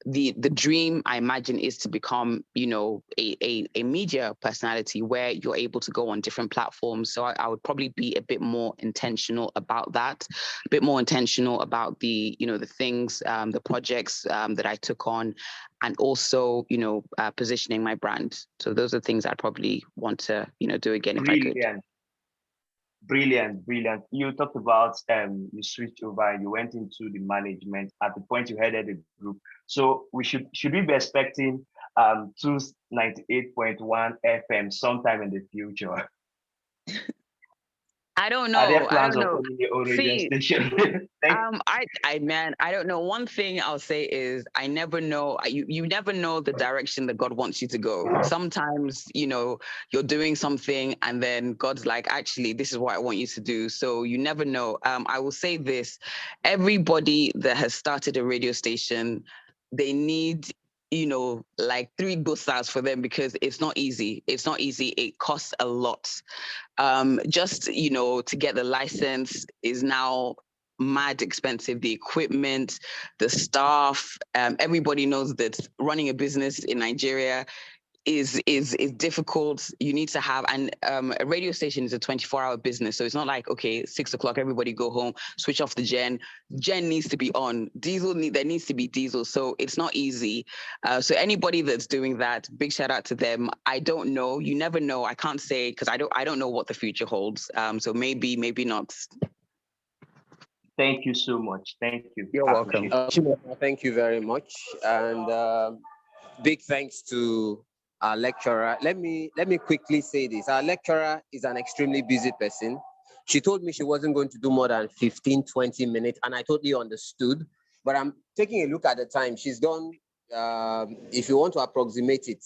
The dream, I imagine, is to become, a media personality where you're able to go on different platforms. So I would probably be a bit more intentional about that, a bit more intentional about the, the things, the projects that I took on, and also, positioning my brand. So those are things I'd probably want to, do again if I could. Brilliant. You talked about you switched over and you went into the management at the point you headed the group. So should we be expecting 298.1 FM sometime in the future? I don't know. Are there plans I don't of know. opening your own radio See, station? I don't know. One thing I'll say is I never know. You never know the direction that God wants you to go. Sometimes, you're doing something and then God's like, actually, this is what I want you to do. So you never know. I will say this, everybody that has started a radio station, they need, like 3 boosters for them because it's not easy. It's not easy. It costs a lot. Just, to get the license is now mad expensive. The equipment, the staff, everybody knows that running a business in Nigeria is difficult. You need to have, and a radio station is a 24-hour business. So it's not like, okay, 6 o'clock, everybody go home, switch off the gen needs to be on. There needs to be diesel. So it's not easy. So anybody that's doing that, big shout out to them. I don't know. You never know. I can't say because I don't know what the future holds. So maybe not. Thank you so much. Thank you. You're welcome. Thank you very much. And big thanks to our lecturer. Let me quickly say this. Our lecturer is an extremely busy person. She told me she wasn't going to do more than 15, 20 minutes, and I totally understood. But I'm taking a look at the time. She's done, if you want to approximate it,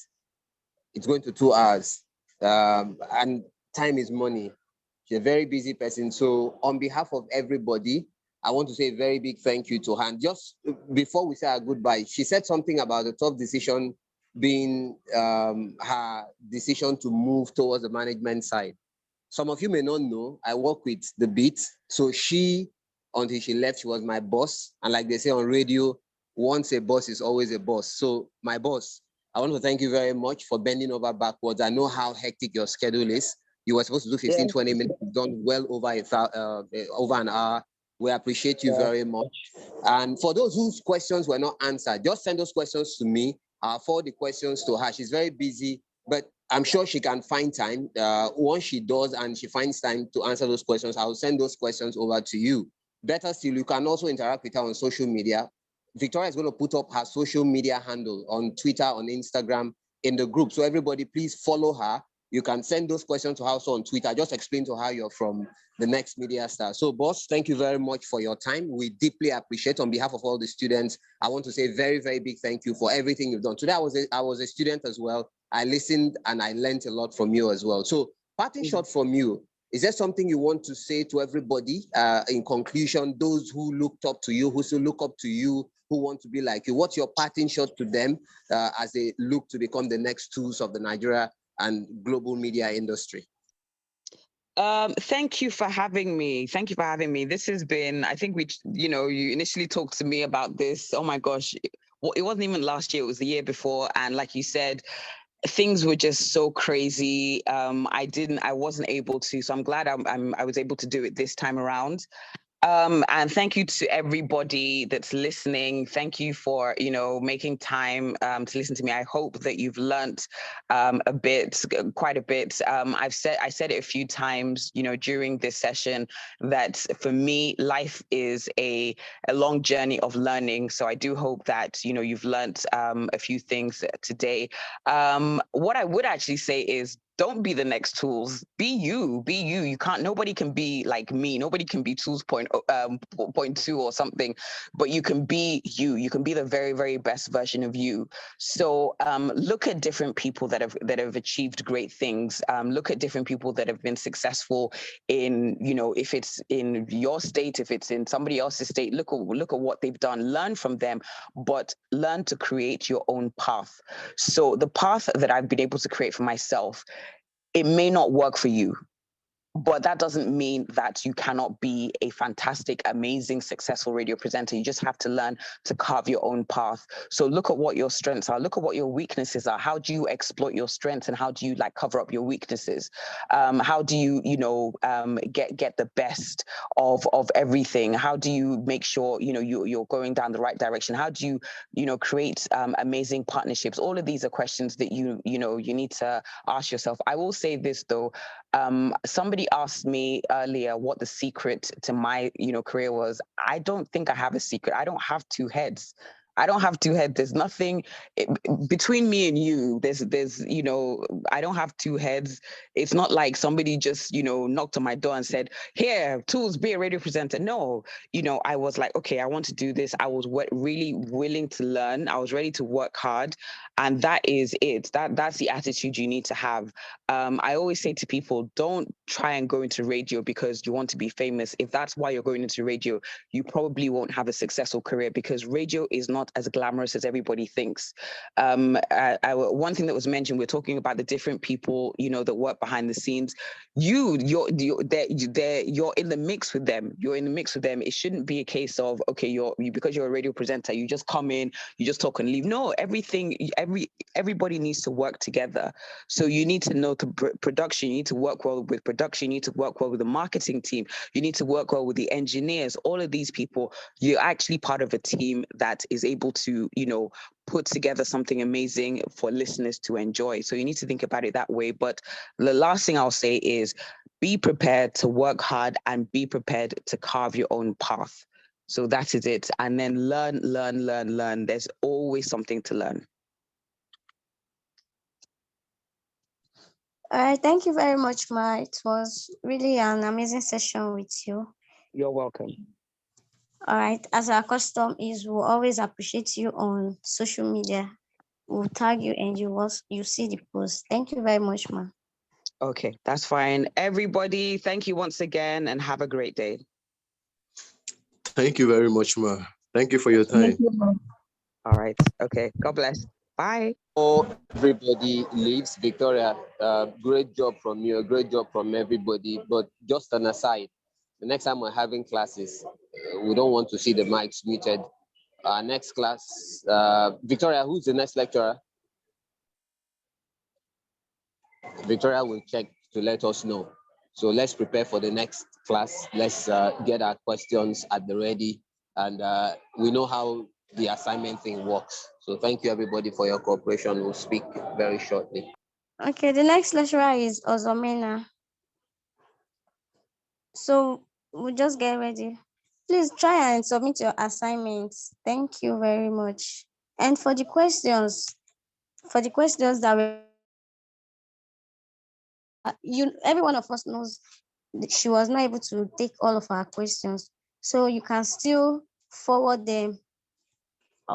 it's going to 2 hours. And time is money. She's a very busy person. So on behalf of everybody, I want to say a very big thank you to her. And just before we say our goodbye, she said something about the tough decision being her decision to move towards the management side. Some of you may not know, I work with The Beat. So until she left, she was my boss. And like they say on radio, once a boss is always a boss. So my boss, I want to thank you very much for bending over backwards. I know how hectic your schedule is. You were supposed to do 15, 20 minutes. You've done well over an hour. We appreciate you very much. And for those whose questions were not answered, just send those questions to me. I'll forward the questions to her. She's very busy, but I'm sure she can find time. Once she does and she finds time to answer those questions, I'll send those questions over to you. Better still, you can also interact with her on social media. Victoria is going to put up her social media handle on Twitter, on Instagram, in the group. So everybody, please follow her. You can send those questions to her also on Twitter. Just explain to her you're from the Next Media Star. So, boss, thank you very much for your time. We deeply appreciate. On behalf of all the students, I want to say very, very big thank you for everything you've done. Today, I was a student as well. I listened and I learned a lot from you as well. So, parting shot from you, is there something you want to say to everybody in conclusion, those who looked up to you, who still look up to you, who want to be like you? What's your parting shot to them as they look to become the next tools of the Nigeria and global media industry? Thank you for having me. Thank you for having me. This has been, I think you initially talked to me about this. Oh my gosh, it wasn't even last year, it was the year before. And like you said, things were just so crazy. I wasn't able to, so I'm glad I was able to do it this time around. And thank you to everybody that's listening. Thank you for, making time to listen to me. I hope that you've learnt a bit, quite a bit. I said it a few times, during this session, that for me, life is a long journey of learning. So I do hope that, you've learnt a few things today. What I would actually say is, don't be the next Tools. Be you. Be you. You can't. Nobody can be like me. Nobody can be Tools point two or something. But you can be you. You can be the very, very best version of you. So look at different people that have achieved great things. Look at different people that have been successful in, if it's in your state, if it's in somebody else's state. Look at what they've done. Learn from them, but learn to create your own path. So the path that I've been able to create for myself, it may not work for you, but that doesn't mean that you cannot be a fantastic, amazing, successful radio presenter. You just have to learn to carve your own path. So look at what your strengths are. Look at what your weaknesses are. How do you exploit your strengths, and how do you cover up your weaknesses? How do you, get the best of everything? How do you make sure, you're going down the right direction? How do you, create amazing partnerships? All of these are questions that you need to ask yourself. I will say this though. Somebody asked me earlier what the secret to my, career was. I don't think I have a secret. I don't have two heads. I don't have two heads. There's nothing between me and you. There's, I don't have two heads. It's not like somebody just, knocked on my door and said, "Here, Tools, be a radio presenter." No, I was like, okay, I want to do this. I was really willing to learn. I was ready to work hard. And that is it. That's the attitude you need to have. I always say to people, don't try and go into radio because you want to be famous. If that's why you're going into radio, you probably won't have a successful career, because radio is not as glamorous as everybody thinks. One thing that was mentioned, we're talking about the different people, that work behind the scenes. You're in the mix with them. You're in the mix with them. It shouldn't be a case of, okay, because you're a radio presenter, you just come in, you just talk and leave. No, everybody needs to work together. So you need to know the production. You need to work well with production. You need to work well with the marketing team. You need to work well with the engineers. All of these people, you're actually part of a team that is able to, put together something amazing for listeners to enjoy. So you need to think about it that way. But the last thing I'll say is, be prepared to work hard and be prepared to carve your own path. So that is it. And then learn. There's always something to learn. All right, thank you very much, Ma. It was really an amazing session with you. You're welcome. All right, as our custom is, we'll always appreciate you on social media. We'll tag you and you see the post. Thank you very much, Ma. Okay, that's fine. Everybody, thank you once again and have a great day. Thank you very much, Ma. Thank you for your time. Thank you, Ma. All right. Okay. God bless. Bye. Everybody leaves. Victoria, great job from you, great job from everybody. But just an aside, the next time we're having classes, we don't want to see the mics muted. Our next class, Victoria, who's the next lecturer? Victoria will check to let us know. So let's prepare for the next class. Let's get our questions at the ready, and we know how the assignment thing works. So thank you everybody for your cooperation. We'll speak very shortly. Okay, the next lecturer is Ozomena. So we'll just get ready. Please try and submit your assignments. Thank you very much. And for the questions that were every one of us knows she was not able to take all of our questions. So you can still forward them